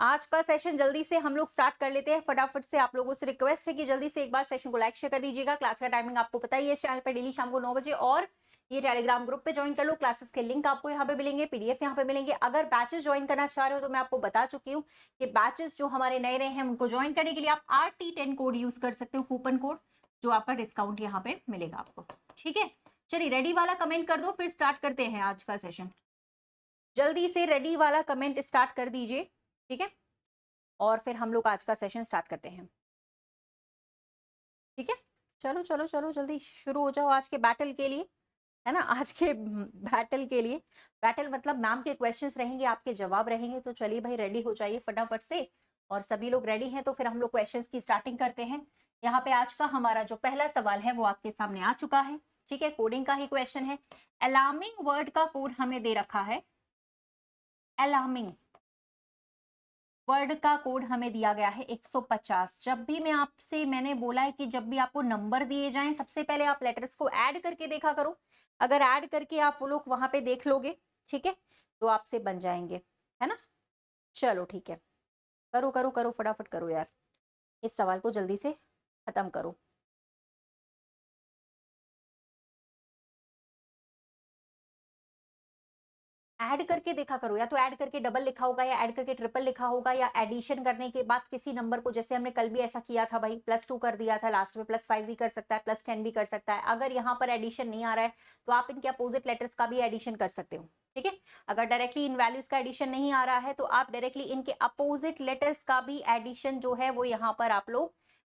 आज का सेशन जल्दी से हम लोग स्टार्ट कर लेते हैं फटाफट से। आप लोगों से रिक्वेस्ट है कि जल्दी से एक बार सेशन को लाइक शेयर कर दीजिएगा। क्लास का टाइमिंग आपको पता ही है, इस चैनल पे डेली शाम को 9 बजे, और ये टेलीग्राम ग्रुप पे ज्वाइन कर लो। क्लासेस के लिंक आपको यहाँ पे मिलेंगे, पीडीएफ यहाँ पे मिलेंगे। अगर बैचेस ज्वाइन करना चाह रहे हो तो मैं आपको बता चुकी हूँ कि बैचेस जो हमारे नए नए हैं उनको ज्वाइन करने के लिए आप RT10 कोड यूज कर सकते हो, कूपन कोड, जो आपका डिस्काउंट यहाँ पे मिलेगा आपको। ठीक है, चलिए रेडी वाला कमेंट कर दो, फिर स्टार्ट करते हैं आज का सेशन। जल्दी से रेडी वाला कमेंट स्टार्ट कर दीजिए, ठीक है, और फिर हम लोग आज का सेशन स्टार्ट करते हैं। ठीक है, चलो चलो चलो जल्दी शुरू हो जाओ आज के बैटल के लिए, है ना। आज के बैटल के लिए, बैटल मतलब मैम के क्वेश्चंस रहेंगे, आपके जवाब रहेंगे। तो चलिए भाई रेडी हो जाइए फटाफट से, और सभी लोग रेडी हैं तो फिर हम लोग क्वेश्चंस की स्टार्टिंग करते हैं। यहाँ पे आज का हमारा जो पहला सवाल है वो आपके सामने आ चुका है। ठीक है, कोडिंग का ही क्वेश्चन है। अलार्मिंग वर्ड का कोड हमें दे रखा है, अलार्मिंग वर्ड का कोड हमें दिया गया है 150। जब भी मैंने बोला है कि जब भी आपको नंबर दिए जाएं, सबसे पहले आप लेटर्स को ऐड करके देखा करो। अगर ऐड करके आप वो लोग वहां पे देख लोगे, ठीक है, तो आपसे बन जाएंगे, है ना। चलो ठीक है, करो करो करो, फटाफट करो यार, इस सवाल को जल्दी से खत्म करो। ऐड करके देखा करो, या तो ऐड करके डबल लिखा होगा, या ऐड करके ट्रिपल लिखा होगा, या एडिशन करने के बाद किसी नंबर को, जैसे हमने कल भी ऐसा किया था भाई, +2 कर दिया था, लास्ट में +5 भी कर सकता है, +10 भी कर सकता है। अगर यहाँ पर एडिशन नहीं आ रहा है तो आप इनके अपोजिट लेटर्स का भी एडिशन कर सकते हो। ठीक है, अगर डायरेक्टली इन वैल्यूज का एडिशन नहीं आ रहा है तो आप डायरेक्टली इनके अपोजिट लेटर्स का भी एडिशन जो है वो यहाँ पर आप लोग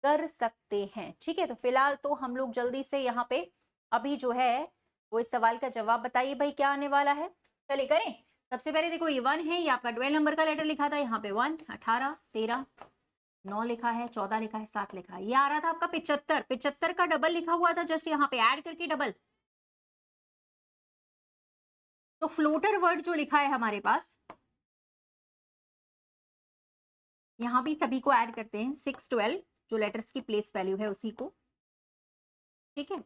कर सकते हैं। ठीक है, तो फिलहाल तो हम लोग जल्दी से यहाँ पे अभी जो है वो इस सवाल का जवाब बताइए भाई, क्या आने वाला है। चलिए करें। सबसे पहले देखो ये 1 है, ये आपका 12 नंबर का लेटर लिखा था, यहाँ पे 1, 18, 13, 9 लिखा है, 14 लिखा है, 7 लिखा है। ये आ रहा था आपका 75, 75 का डबल लिखा हुआ था, जस्ट यहाँ पे ऐड करके डबल। तो फ्लोटर वर्ड जो लिखा है हमारे पास, यहाँ भी सभी को ऐड करते हैं, 6, 12 जो लेटर्स की प्लेस वैल्यू है उसी को। ठीक है,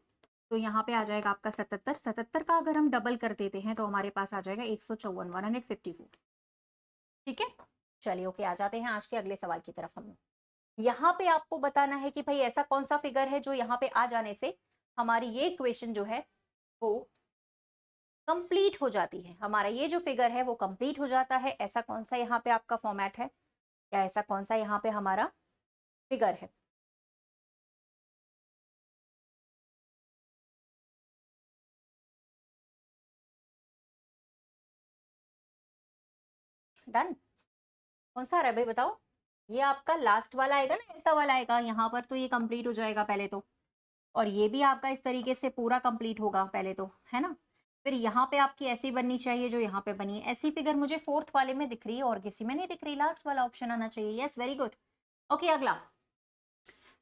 तो यहाँ पे आ जाएगा आपका 77, 77 का अगर हम डबल कर देते हैं तो हमारे पास आ जाएगा 154, 154। ठीक है, चलिए ओके, आ जाते हैं आज के अगले सवाल की तरफ। हम यहाँ पे आपको बताना है कि भाई ऐसा कौन सा फिगर है जो यहाँ पे आ जाने से हमारी ये इक्वेशन जो है वो कंप्लीट हो जाती है। हमारा ये जो फिगर है वो कंप्लीट हो जाता है। ऐसा कौन सा यहाँ पे आपका फॉर्मेट है, या ऐसा कौन सा यहाँ पे हमारा फिगर है। डन, कौन सा आ रहा है भाई बताओ। ये आपका लास्ट वाला आएगा ना, ऐसा वाला आएगा, यहाँ पर तो ये कंप्लीट हो जाएगा पहले तो, और ये भी आपका इस तरीके से पूरा कंप्लीट होगा पहले तो, है ना। फिर यहाँ पे आपकी ऐसी बननी चाहिए जो यहाँ पे बनी है। ऐसी फिगर मुझे फोर्थ वाले में दिख रही है और किसी में नहीं दिख रही। लास्ट वाला ऑप्शन आना चाहिए। Yes, very good. ओके, अगला।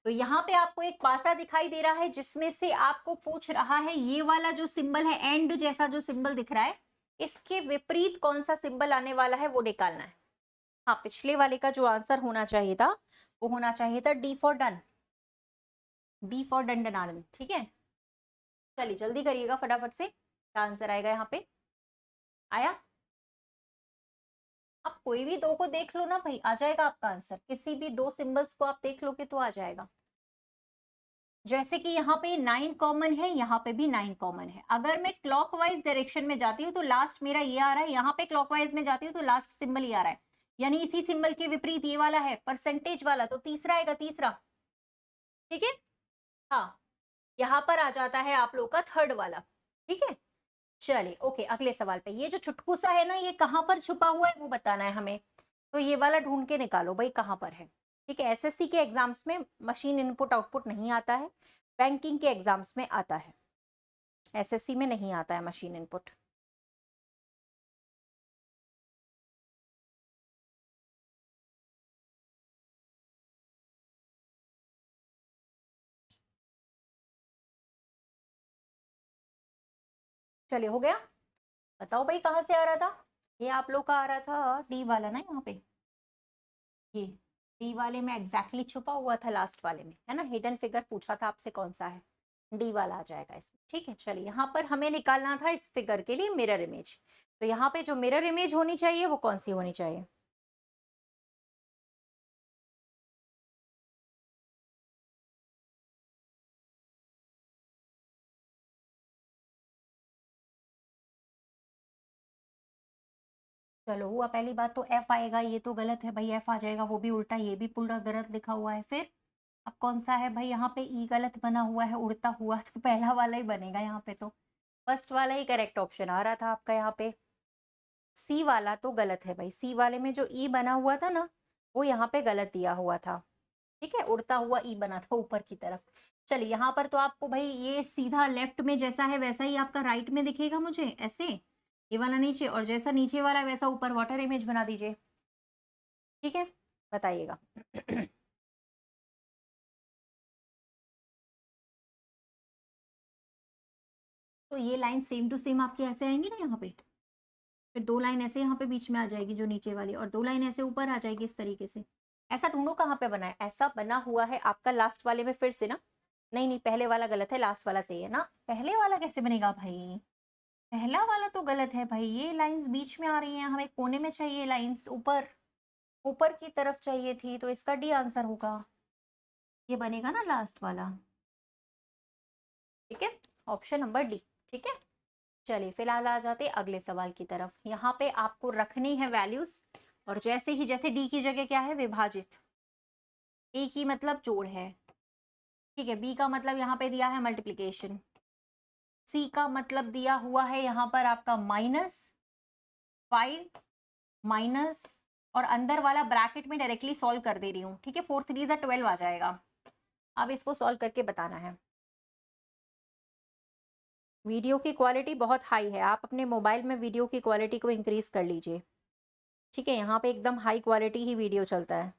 तो यहाँ पे आपको एक पासा दिखाई दे रहा है जिसमें से आपको पूछ रहा है ये वाला जो सिंबल है, एंड जैसा जो सिंबल दिख रहा है, इसके विपरीत कौन सा सिंबल आने वाला है वो निकालना है। हाँ, पिछले वाले का जो आंसर होना चाहिए था वो होना चाहिए था D for done, D for डंडनानन। ठीक है, चलिए जल्दी करिएगा फटाफट से, क्या आंसर आएगा यहाँ पे। आया, आप कोई भी दो को देख लो ना भाई, आ जाएगा आपका आंसर। किसी भी दो सिंबल्स को आप देख लोगे तो आ जाएगा। जैसे कि यहाँ पे 9 कॉमन है, यहाँ पे भी 9 कॉमन है। अगर मैं क्लॉकवाइज डायरेक्शन में जाती हूँ तो लास्ट मेरा ये आ रहा है, यहाँ पे क्लॉकवाइज में जाती हूँ तो लास्ट सिंबल ये आ रहा है, यानी इसी सिंबल के विपरीत ये वाला है परसेंटेज वाला, तो तीसरा आएगा, तीसरा। ठीक है, हाँ, यहाँ पर आ जाता है आप लोग का थर्ड वाला। ठीक है, चलिए ओके, अगले सवाल पे। ये जो चुटकू सा है ना, ये कहाँ पर छुपा हुआ है वो बताना है हमें। तो ये वाला ढूंढ के निकालो भाई कहाँ पर है। ठीक है, एसएससी के एग्जाम्स में मशीन इनपुट आउटपुट नहीं आता है, बैंकिंग के एग्जाम्स में आता है, एसएससी में नहीं आता है मशीन इनपुट। चलिए हो गया, बताओ भाई कहाँ से आ रहा था। ये आप लोग का आ रहा था डी वाला ना, यहाँ पे ये डी वाले में एग्जैक्टली छुपा हुआ था, लास्ट वाले में, है ना। हिडन फिगर पूछा था आपसे कौन सा है, डी वाला आ जाएगा इसमें। ठीक है, चलिए यहाँ पर हमें निकालना था इस फिगर के लिए मिरर इमेज। तो यहाँ पे जो मिरर इमेज होनी चाहिए वो कौन सी होनी चाहिए। चलो हुआ, पहली बात तो एफ आएगा, ये तो गलत है भाई, एफ आ जाएगा, वो भी उल्टा, ये भी पूरा गलत लिखा हुआ है। फिर अब कौन सा है भाई, यहाँ पे ई गलत बना हुआ है उड़ता हुआ, तो पहला वाला ही बनेगा यहाँ पे, तो फर्स्ट वाला ही करेक्ट ऑप्शन आ रहा था आपका यहाँ पे। सी वाला तो गलत है भाई, सी वाले में जो ई बना हुआ था ना, वो यहाँ पे गलत दिया हुआ था। ठीक है, उड़ता हुआ ई बना था ऊपर की तरफ। चलिए यहाँ पर तो आपको भाई ये सीधा लेफ्ट में जैसा है वैसा ही आपका राइट में दिखेगा मुझे, ऐसे ये वाला नीचे, और जैसा नीचे वाला वैसा ऊपर वाटर इमेज बना दीजिए। ठीक है, बताइएगा। तो ये लाइन सेम टू सेम आपके ऐसे आएंगी ना यहाँ पे, फिर दो लाइन ऐसे यहाँ पे बीच में आ जाएगी जो नीचे वाली, और दो लाइन ऐसे ऊपर आ जाएगी इस तरीके से। ऐसा ढूंढो कहाँ पे बना है, ऐसा बना हुआ है आपका लास्ट वाले में फिर से ना। नहीं नहीं, पहले वाला गलत है, लास्ट वाला सही है ना। पहले वाला कैसे बनेगा भाई, पहला वाला तो गलत है भाई, ये लाइंस बीच में आ रही हैं, हमें कोने में चाहिए लाइंस, ऊपर ऊपर की तरफ चाहिए थी, तो इसका डी आंसर होगा, ये बनेगा ना लास्ट वाला। ठीक है, ऑप्शन नंबर डी। ठीक है, चलिए फिलहाल आ जाते अगले सवाल की तरफ। यहाँ पे आपको रखनी है वैल्यूज, और जैसे ही, जैसे डी की जगह क्या है विभाजित, ए की मतलब जोड़ है, ठीक है, बी का मतलब यहाँ पे दिया है मल्टीप्लीकेशन, सी का मतलब दिया हुआ है यहाँ पर आपका -5 माइनस, और अंदर वाला ब्रैकेट में डायरेक्टली सॉल्व कर दे रही हूँ। ठीक है, 4 3 12 आ जाएगा। अब इसको सॉल्व करके बताना है। वीडियो की क्वालिटी बहुत हाई है, आप अपने मोबाइल में वीडियो की क्वालिटी को इंक्रीज कर लीजिए। ठीक है, यहाँ पे एकदम हाई क्वालिटी ही वीडियो चलता है।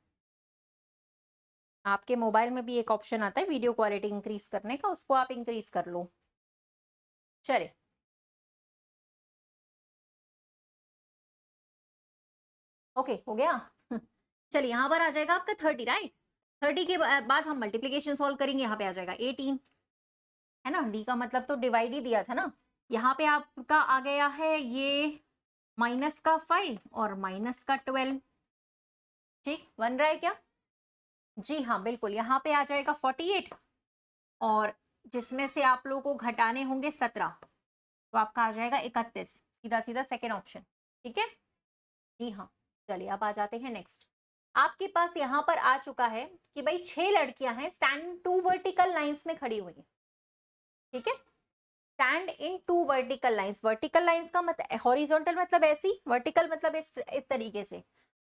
आपके मोबाइल में भी एक ऑप्शन आता है वीडियो क्वालिटी इंक्रीज करने का, उसको आप इंक्रीज कर लो। चले, ओके हो गया। चलिए यहाँ पर आ जाएगा आपका 30, राइट। 30 के बाद हम मल्टीप्लीकेशन सॉल्व करेंगे, यहाँ पे आ जाएगा 18, है ना, डी का मतलब तो डिवाइड ही दिया था ना। यहाँ पे आपका आ गया है ये -5 और -12। ठीक बन रहा है क्या, जी हाँ बिल्कुल, यहाँ पे आ जाएगा 48, और जिसमें से आप लोगों को घटाने होंगे 17, तो आपका आ जाएगा 31, सीधा सीधा सेकेंड ऑप्शन। ठीक है, जी हाँ। चलिए अब आ जाते हैं नेक्स्ट। आपके पास यहाँ पर आ चुका है कि भाई 6 लड़कियां हैं स्टैंड 2 वर्टिकल लाइंस में खड़ी हुई है। ठीक है, stand in 2 vertical lines, vertical lines का मतलब हॉरिजॉन्टल मतलब ऐसी, वर्टिकल मतलब इस तरीके से।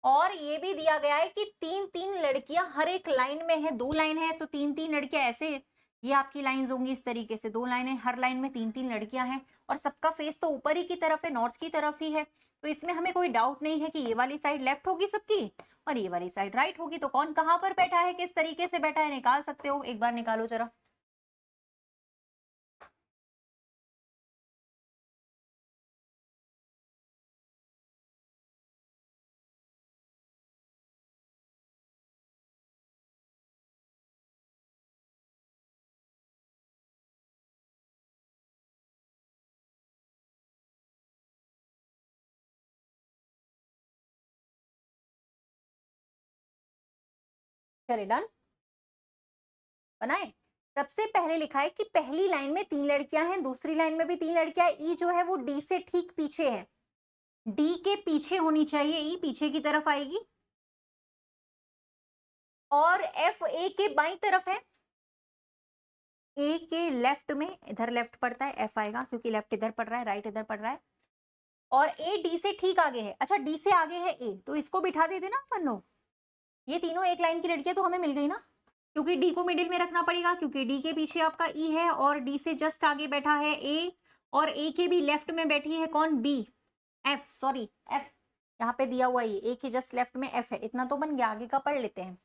और ये भी दिया गया है कि 3 3 लड़कियां हर एक लाइन में है, 2 लाइन है तो 3 3 लड़कियां ऐसे, ये आपकी लाइंस होंगी इस तरीके से, 2 लाइनें, हर लाइन में 3 3 लड़कियां हैं, और सबका फेस तो ऊपर ही की तरफ है, नॉर्थ की तरफ ही है, तो इसमें हमें कोई डाउट नहीं है कि ये वाली साइड लेफ्ट होगी सबकी और ये वाली साइड राइट होगी। तो कौन कहाँ पर बैठा है, किस तरीके से बैठा है, निकाल सकते हो, एक बार निकालो जरा। चले डन, बनाए। सबसे पहले लिखा है कि पहली लाइन में 3 लड़कियां हैं, दूसरी लाइन में भी 3 लड़कियां हैं, ई जो है वो डी से ठीक पीछे है, डी के पीछे होनी चाहिए, ई पीछे की तरफ आएगी, और एफ ए के बाई तरफ है, ए के लेफ्ट में, इधर लेफ्ट पड़ता है, एफ आएगा क्योंकि लेफ्ट इधर पड़ रहा है, राइट इधर पड़ रहा है, और ए डी से ठीक आगे है। अच्छा, डी से आगे है ए, तो इसको बिठा देते ना अपन लोग, ये तीनों एक लाइन की लड़कियां तो हमें मिल गई ना, क्योंकि डी को मिडिल में रखना पड़ेगा, क्योंकि डी के पीछे आपका ई है और डी से जस्ट आगे बैठा है ए, और ए के भी लेफ्ट में बैठी है कौन, बी, एफ, सॉरी एफ, यहाँ पे दिया हुआ ये ए के जस्ट लेफ्ट में एफ है, इतना तो बन गया, आगे का पढ़ लेते हैं।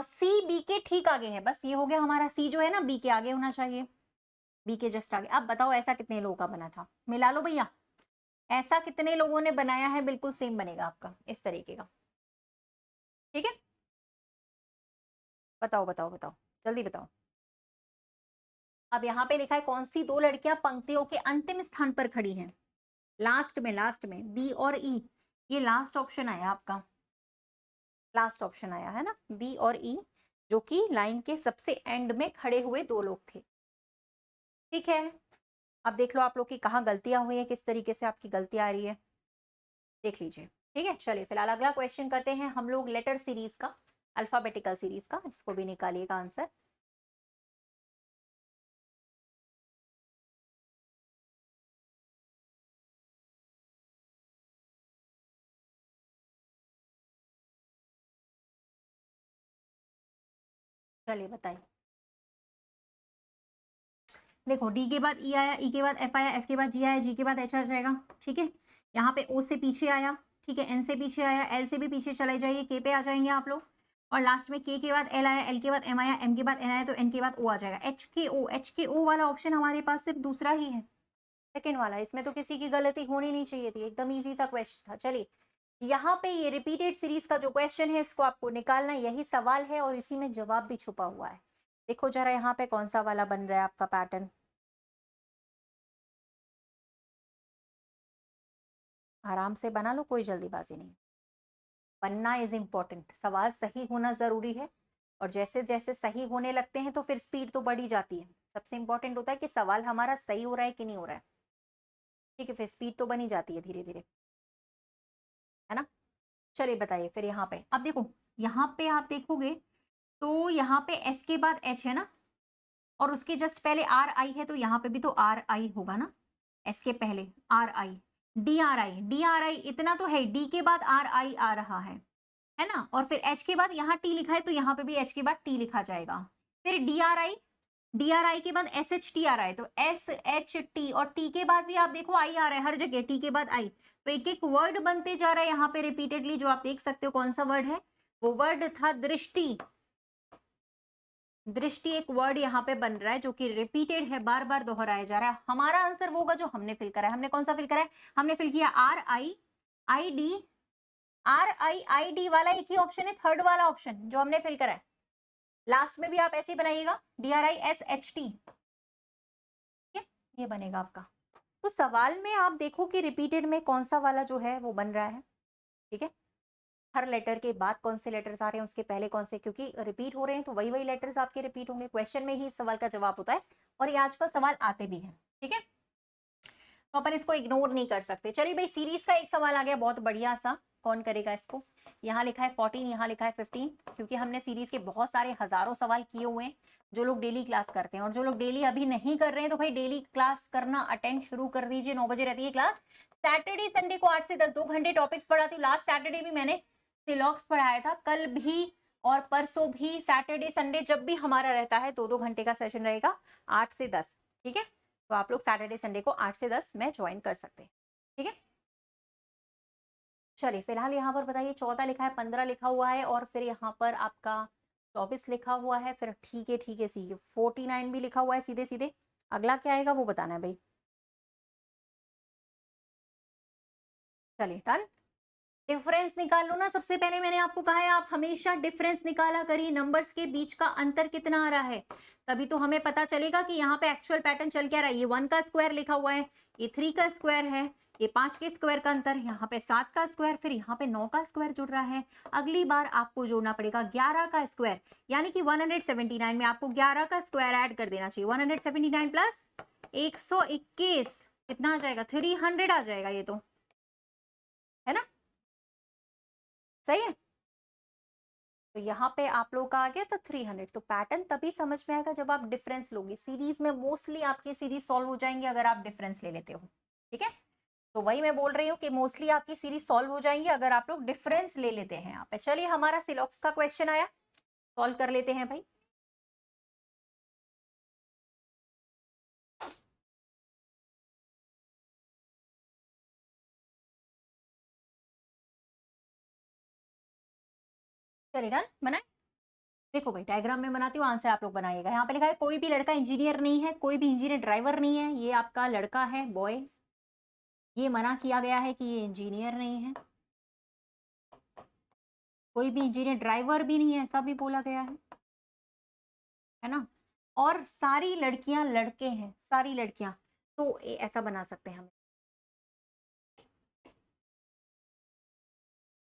सी बी के ठीक आगे है, बस ये हो गया हमारा, सी जो है ना बी के आगे होना चाहिए, बी के जस्ट आगे। अब बताओ ऐसा कितने लोगों का बना था, मिला लो भैया, ऐसा कितने लोगों ने बनाया है, बिल्कुल सेम बनेगा आपका इस तरीके का। ठीक है, बताओ बताओ बताओ, जल्दी बताओ। अब यहाँ पे लिखा है कौन सी 2 लड़कियां पंक्तियों के अंतिम स्थान पर खड़ी हैं, लास्ट में, लास्ट में बी और ई, ये लास्ट ऑप्शन आया आपका, लास्ट ऑप्शन आया है ना, बी और ई, जो कि लाइन के सबसे एंड में खड़े हुए 2 लोग थे। ठीक है, अब देख लो आप लोग की कहाँ गलतियां हुई है, किस तरीके से आपकी गलतियां आ रही है। देख लीजिए। ठीक है, चलिए फिलहाल अगला क्वेश्चन करते हैं हम लोग लेटर सीरीज का, अल्फाबेटिकल सीरीज का। इसको भी निकालिएगा आंसर। चलिए बताइए। देखो डी के बाद ई आया, ई के बाद एफ आया, एफ के बाद जी आया, जी के बाद एच आ जाएगा। ठीक है, यहाँ पे ओ से पीछे आया, ठीक है, एन से पीछे आया, एल से भी पीछे चले जाइए, के पे आ जाएंगे आप लोग। और लास्ट में के बाद एल आया, एल के बाद एम आया, एम के बाद एन आया, तो एन के बाद ओ आ जाएगा। एच के ओ वाला ऑप्शन हमारे पास सिर्फ दूसरा ही है, सेकेंड वाला। इसमें तो किसी की गलती होनी नहीं चाहिए थी, एकदम इजी सा क्वेश्चन था। चलिए यहाँ पे ये रिपीटेड सीरीज का जो क्वेश्चन है इसको आपको निकालना, यही सवाल है और इसी में जवाब भी छुपा हुआ है। देखो जरा यहाँ पे कौन सा वाला बन रहा है आपका पैटर्न। आराम से बना लो, कोई जल्दीबाजी नहीं। बनना इज इम्पोर्टेंट, सवाल सही होना जरूरी है। और जैसे जैसे सही होने लगते हैं तो फिर स्पीड तो बढ़ी जाती है। सबसे इंपॉर्टेंट होता है कि सवाल हमारा सही हो रहा है कि नहीं हो रहा है। ठीक है, फिर स्पीड तो बनी जाती है धीरे धीरे, है ना। चलिए बताइए फिर यहाँ पे। अब देखो यहाँ पे आप देखोगे तो यहाँ पे एस के बाद एच है ना, और उसके जस्ट पहले आर आई है, तो यहाँ पे भी तो आर आई होगा ना। एस के पहले are I, D R I, D R आई इतना तो है, डी के बाद आर आई आ रहा है ना। और फिर एच के बाद यहाँ टी लिखा है, तो यहाँ पे भी एच के बाद टी लिखा जाएगा। फिर डी आर आई, डी आर आई के बाद एस एच टी आ रहा है, तो एस एच टी, और टी के बाद भी आप देखो आई आ रहा है हर जगह, टी के बाद आई। तो एक एक वर्ड बनते जा रहा है यहाँ पे रिपीटेडली, जो आप देख सकते हो। कौन सा वर्ड है वो? वर्ड था दृष्टि। दृष्टि एक वर्ड यहाँ पे बन रहा है जो कि रिपीटेड है, बार बार दोहराया जा रहा है। हमारा आंसर वो होगा जो हमने फिल करा है। हमने कौन सा फिल करा है? हमने फिल किया are I I D, are I I D वाला एक ही ऑप्शन है, थर्ड वाला ऑप्शन जो हमने फिल करा है। लास्ट में भी आप ऐसे ही बनाइएगा, D R I S H T, ये बनेगा आपका। तो सवाल में आप देखो कि रिपीटेड में कौन सा वाला जो है वो बन रहा है। ठीक है, हर लेटर के बाद कौन से लेटर्स आ रहे हैं, उसके पहले कौन से, क्योंकि रिपीट हो रहे हैं तो वही वही लेटर्स आपके रिपीट होंगे। क्वेश्चन में ही इस सवाल का जवाब होता है, और ये आजकल सवाल आते भी हैं। ठीक है, तो अपन इसको इग्नोर नहीं कर सकते। चलिए भाई, सीरीज का एक सवाल आ गया बहुत बढ़िया सा। कौन करेगा इसको? यहाँ लिखा है 14, यहाँ लिखा है 15, क्योंकि हमने सीरीज के बहुत सारे हजारों सवाल किए हुए हैं जो लोग डेली क्लास करते हैं। और जो लोग डेली अभी नहीं कर रहे हैं तो भाई डेली क्लास करना अटेंड शुरू कर दीजिए। 9 बजे रहती है क्लास। सैटरडे संडे को 8 से 10 2 घंटे टॉपिक्स पढ़ाती हूँ। लास्ट सैटरडे भी मैंने सिलॉक्स पढ़ाया था, कल भी और परसों भी। सैटरडे संडे जब भी हमारा रहता है 2-2 घंटे का सेशन रहेगा 8 से 10। ठीक है, तो आप लोग सैटरडे संडे को 8 से 10 में ज्वाइन कर सकते हैं। ठीक है, चलिए फिलहाल यहाँ पर बताइए 14 लिखा है, 15 लिखा हुआ है, और फिर यहाँ पर आपका 24 लिखा हुआ है। फिर ठीक है ठीक है, सी 49 भी लिखा हुआ है। सीधे सीधे अगला क्या आएगा वो बताना है भाई। चलिए डन। डिफरेंस निकाल लो ना। सबसे पहले मैंने आपको कहा है आप हमेशा डिफरेंस निकाला करिए, नंबर्स के बीच का अंतर कितना आ रहा है, तभी तो हमें पता चलेगा कि यहाँ पे एक्चुअल पैटर्न चल क्या रहा है। ये 1 का स्क्वायर लिखा हुआ है, ये 3 का स्क्वायर है, ये 5 के स्क्वायर का अंतर, यहाँ पे 7 का स्क्वायर, फिर यहाँ पे 9 का स्क्वायर जुड़ रहा है। अगली बार आपको जोड़ना पड़ेगा 11 का स्क्वायर, यानी कि 179 में आपको 11 का स्क्वायर ऐड कर देना चाहिए। 179 प्लस 121 कितना आ जाएगा? 300 आ जाएगा। ये तो है ना, सही है। तो यहाँ पे आप लोग का आ गया था 300। तो पैटर्न तभी समझ में आएगा जब आप डिफरेंस लोगे। सीरीज में मोस्टली आपकी सीरीज सॉल्व हो जाएंगे अगर आप डिफरेंस ले लेते हो। ठीक है, तो वही मैं बोल रही हूँ कि मोस्टली आपकी सीरीज सॉल्व हो जाएंगी अगर आप लोग डिफरेंस ले लेते हैं यहाँ पे। चलिए हमारा सिलॉक्स का क्वेश्चन आया, सॉल्व कर लेते हैं भाई। चलिए डन, बनाए। देखो भाई डायग्राम में बनाती हूँ, आंसर आप लोग बनाइएगा। यहाँ पे लिखा है कोई भी लड़का इंजीनियर नहीं है, कोई भी इंजीनियर ड्राइवर नहीं है। ये आपका लड़का है, बॉय। ये मना किया गया है कि ये इंजीनियर नहीं है। कोई भी इंजीनियर ड्राइवर भी नहीं है, ऐसा भी बोला गया है ना। और सारी लड़कियां लड़के हैं, सारी लड़कियां। तो ऐसा बना सकते हैं हम।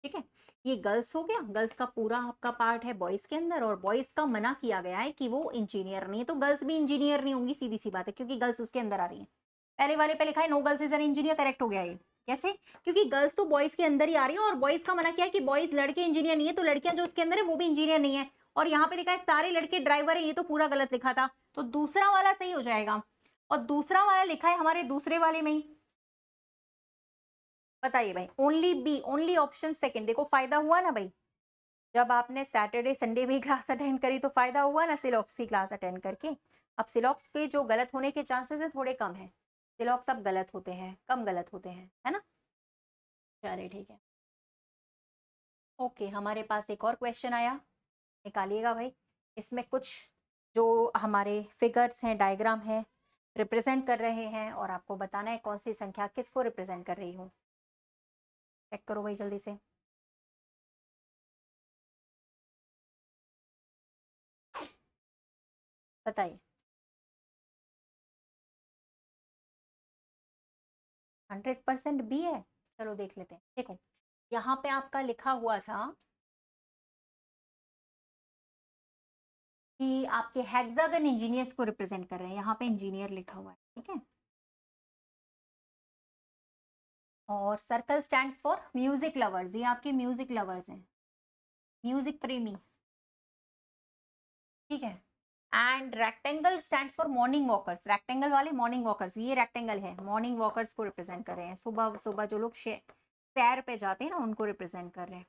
ठीक है, ये गर्ल्स हो गया, गर्ल्स का पूरा आपका पार्ट है बॉयज के अंदर, और बॉयज का मना किया गया है कि वो इंजीनियर नहीं है। तो गर्ल्स भी इंजीनियर नहीं होंगी, सीधी सी बात है, क्योंकि गर्ल्स उसके अंदर आ रही है। पहले वाले पे लिखा है no girls is an engineer, correct हो गया ये। कैसे? क्योंकि गर्ल्स तो बॉयज के अंदर ही आ रही है और बॉयज का मना किया है कि बॉयज लड़के इंजीनियर नहीं है, तो लड़कियां जो उसके अंदर है वो भी इंजीनियर नहीं है। और यहाँ पे लिखा है सारे लड़के ड्राइवर है, ये तो पूरा गलत लिखा था, तो दूसरा वाला सही हो जाएगा। और दूसरा वाला लिखा है हमारे दूसरे वाले में ही। बताइए भाई, only B, only option second. देखो फायदा हुआ ना भाई, जब आपने सैटरडे संडे भी क्लास अटेंड करी तो फायदा हुआ ना सिलॉक्स की क्लास अटेंड करके। अब सिलॉक्स के जो गलत होने के चांसेस है थोड़े कम है, सिलॉक्स अब गलत होते हैं, कम गलत होते हैं, है ना? चलिए ठीक है। ओके, हमारे पास एक और क्वेश्चन आया, निकालिएगा भाई। इसमें कुछ जो हमारे फिगर्स हैं, डायग्राम है, रिप्रेजेंट कर रहे हैं और आपको बताना है कौन सी संख्या किसको रिप्रेजेंट कर रही हूँ। चेक करो भाई जल्दी से। बताइए। 100% बी है। चलो देख लेते हैं। देखो यहाँ पे आपका लिखा हुआ था कि आपके हेक्सागन इंजीनियर्स को रिप्रेजेंट कर रहे हैं, यहाँ पे इंजीनियर लिखा हुआ है, ठीक है। और circle stands for music lovers, ये आपके म्यूजिक लवर्स हैं, म्यूजिक प्रेमी, ठीक है। And rectangle stands for morning walkers, rectangle वाले मॉर्निंग वॉकर्स, ये रेक्टेंगल है, मॉर्निंग वॉकर्स को रिप्रेजेंट कर रहे हैं, सुबह सुबह जो लोग सैर पे जाते हैं ना उनको रिप्रेजेंट कर रहे हैं।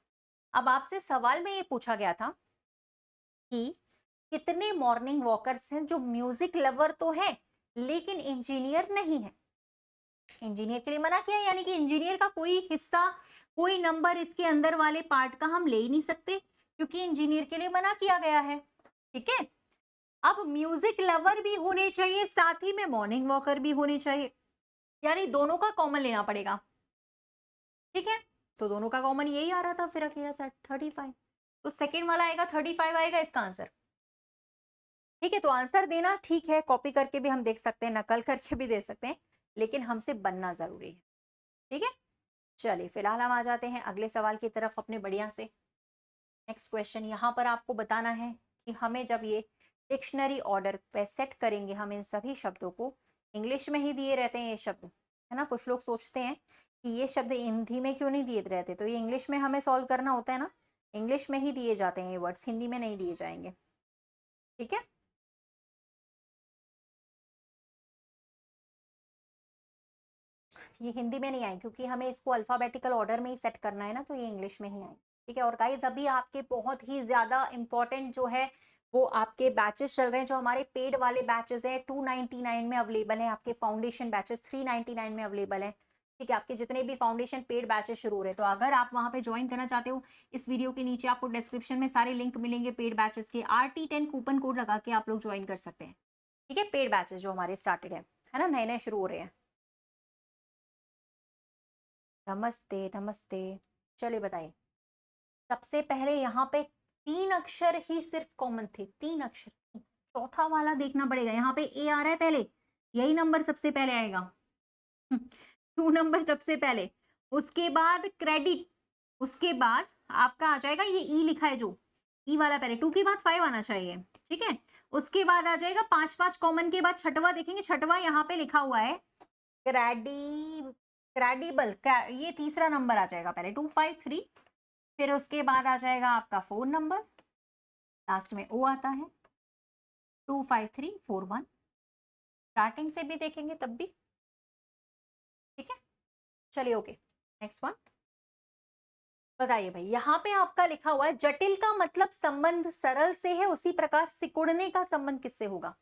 अब आपसे सवाल में ये पूछा गया था कि कितने मॉर्निंग वॉकर्स हैं जो म्यूजिक लवर तो है लेकिन इंजीनियर नहीं है। इंजीनियर के लिए मना किया, यानी कि इंजीनियर का कोई हिस्सा, कोई नंबर इसके अंदर वाले पार्ट का हम ले ही नहीं सकते क्योंकि इंजीनियर के लिए मना किया गया है, ठीक है। अब म्यूजिक लवर भी होने चाहिए, साथ ही में मॉर्निंग वॉकर भी होने चाहिए, यानी दोनों का कॉमन लेना पड़ेगा, ठीक है। तो दोनों का कॉमन यही आ रहा था, फिर अकेला था 35, तो सेकेंड वाला आएगा 35 आएगा इसका आंसर, ठीक है। तो आंसर देना ठीक है, कॉपी करके भी हम देख सकते हैं, नकल करके भी दे सकते हैं, लेकिन हमसे बनना जरूरी है, ठीक है। चलिए फिलहाल हम आ जाते हैं अगले सवाल की तरफ अपने बढ़िया से। नेक्स्ट क्वेश्चन, यहाँ पर आपको बताना है कि हमें जब ये डिक्शनरी ऑर्डर पे सेट करेंगे, हम इन सभी शब्दों को, इंग्लिश में ही दिए रहते हैं ये शब्द, है ना। कुछ लोग सोचते हैं कि ये शब्द हिंदी में क्यों नहीं दिए रहते, तो ये इंग्लिश में हमें सॉल्व करना होता है ना, इंग्लिश में ही दिए जाते हैं ये वर्ड्स, हिंदी में नहीं दिए जाएंगे, ठीक है। ये हिंदी में नहीं आए क्योंकि हमें इसको अल्फाबेटिकल ऑर्डर में ही सेट करना है ना, तो ये इंग्लिश में ही आए, ठीक है। और गाइज अभी आपके बहुत ही ज्यादा इंपॉर्टेंट जो है वो आपके बैचेस चल रहे हैं, जो हमारे पेड वाले बैचेस हैं 299 में अवेलेबल है, आपके फाउंडेशन बैचेस 399 में अवेलेबल है, ठीक है। आपके जितने भी फाउंडेशन पेड बैचेस शुरू हो रहे हैं, तो अगर आप वहां पे ज्वाइन करना चाहते हो, इस वीडियो के नीचे आपको डिस्क्रिप्शन में सारे लिंक मिलेंगे पेड बैचेस के, RT10 कूपन कोड लगा के आप लोग ज्वाइन कर सकते हैं, ठीक है। पेड बैचेस जो हमारे स्टार्टेड है ना, नए नए शुरू हो रहे हैं। नमस्ते नमस्ते। चलिए बताइए, सबसे पहले यहाँ पे 3 अक्षर ही सिर्फ कॉमन थे, 3 अक्षर, चौथा वाला देखना पड़ेगा, यहाँ पे ए आ रहा है पहले, यही नंबर सबसे पहले आएगा 2 नंबर सबसे पहले, उसके बाद क्रेडिट, उसके बाद आपका आ जाएगा ये ई लिखा है जो, ई वाला पहले, 2 के बाद 5 आना चाहिए, ठीक है। उसके बाद आ जाएगा 5 5 कॉमन के बाद छठवा देखेंगे, छठवा यहाँ पे लिखा हुआ है क्रेडी, क्रेडिबल, ये तीसरा नंबर आ जाएगा पहले 253, फिर उसके बाद आ जाएगा आपका 4 नंबर, लास्ट में ओ आता है 25341, स्टार्टिंग से भी देखेंगे तब भी, ठीक है। चलिए ओके, नेक्स्ट वन। बताइए भाई, यहाँ पे आपका लिखा हुआ है जटिल का मतलब संबंध सरल से है, उसी प्रकार सिकुड़ने का संबंध किससे होगा।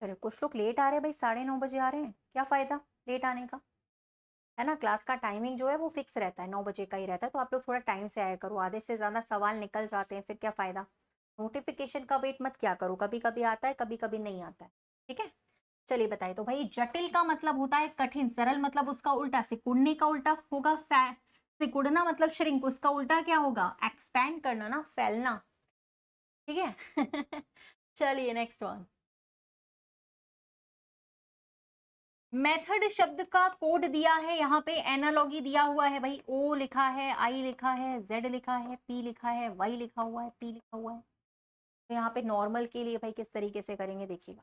अरे कुछ लोग लेट आ रहे हैं भाई, 9:30 बजे आ रहे हैं, क्या फायदा लेट आने का, है ना। क्लास का टाइमिंग जो है वो फिक्स रहता है, 9 बजे का ही रहता है, तो आप लोग थोड़ा टाइम से आया करो, आधे से ज्यादा सवाल निकल जाते हैं, फिर क्या फायदा। नोटिफिकेशन का वेट मत क्या करो, कभी कभी आता है कभी कभी नहीं आता है, ठीक है। चलिए बताइए, तो भाई जटिल का मतलब होता है कठिन, सरल मतलब उसका उल्टा, सिकुड़ने का उल्टा होगा सिकुड़ना मतलब श्रिंक, उसका उल्टा क्या होगा, एक्सपैंड करना ना, फैलना, ठीक है चलिए नेक्स्ट वन। मेथड शब्द का कोड दिया है, यहाँ पे एनालॉगी दिया हुआ है भाई, ओ लिखा है, आई लिखा है, जेड लिखा है, पी लिखा है, वाई लिखा हुआ है, पी लिखा हुआ है, तो यहाँ पे नॉर्मल के लिए भाई किस तरीके से करेंगे देखिएगा।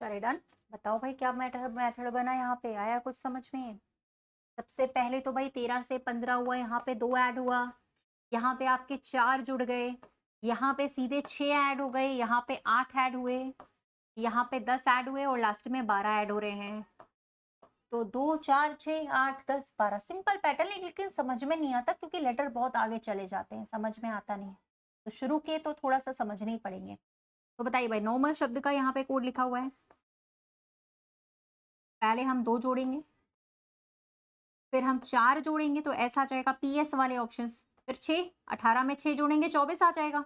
करे डन। बताओ भाई क्या मेथड मेथड बना, यहाँ पे आया कुछ समझ में? सबसे पहले तो भाई 13 से 15 हुआ, यहाँ पे 2 ऐड हुआ, यहाँ पे आपके 4 जुड़ गए, यहाँ पे सीधे 6 ऐड हो गए, यहाँ पे 8 ऐड हुए, यहाँ पे 10 ऐड हुए और लास्ट में 12 ऐड हो रहे हैं। तो 2 4 6 8 10 12 सिंपल पैटर्न है, लेकिन समझ में नहीं आता क्योंकि लेटर बहुत आगे चले जाते हैं, समझ में आता नहीं है। तो शुरू के तो थोड़ा सा समझने ही पड़ेंगे। तो बताइए भाई, नॉर्मल शब्द का यहाँ पे कोड लिखा हुआ है। पहले हम 2 जोड़ेंगे, फिर हम 4 जोड़ेंगे तो ऐसा आ जाएगा PS वाले ऑप्शंस, फिर 6, 18 में 6 जोड़ेंगे 24 आ जाएगा।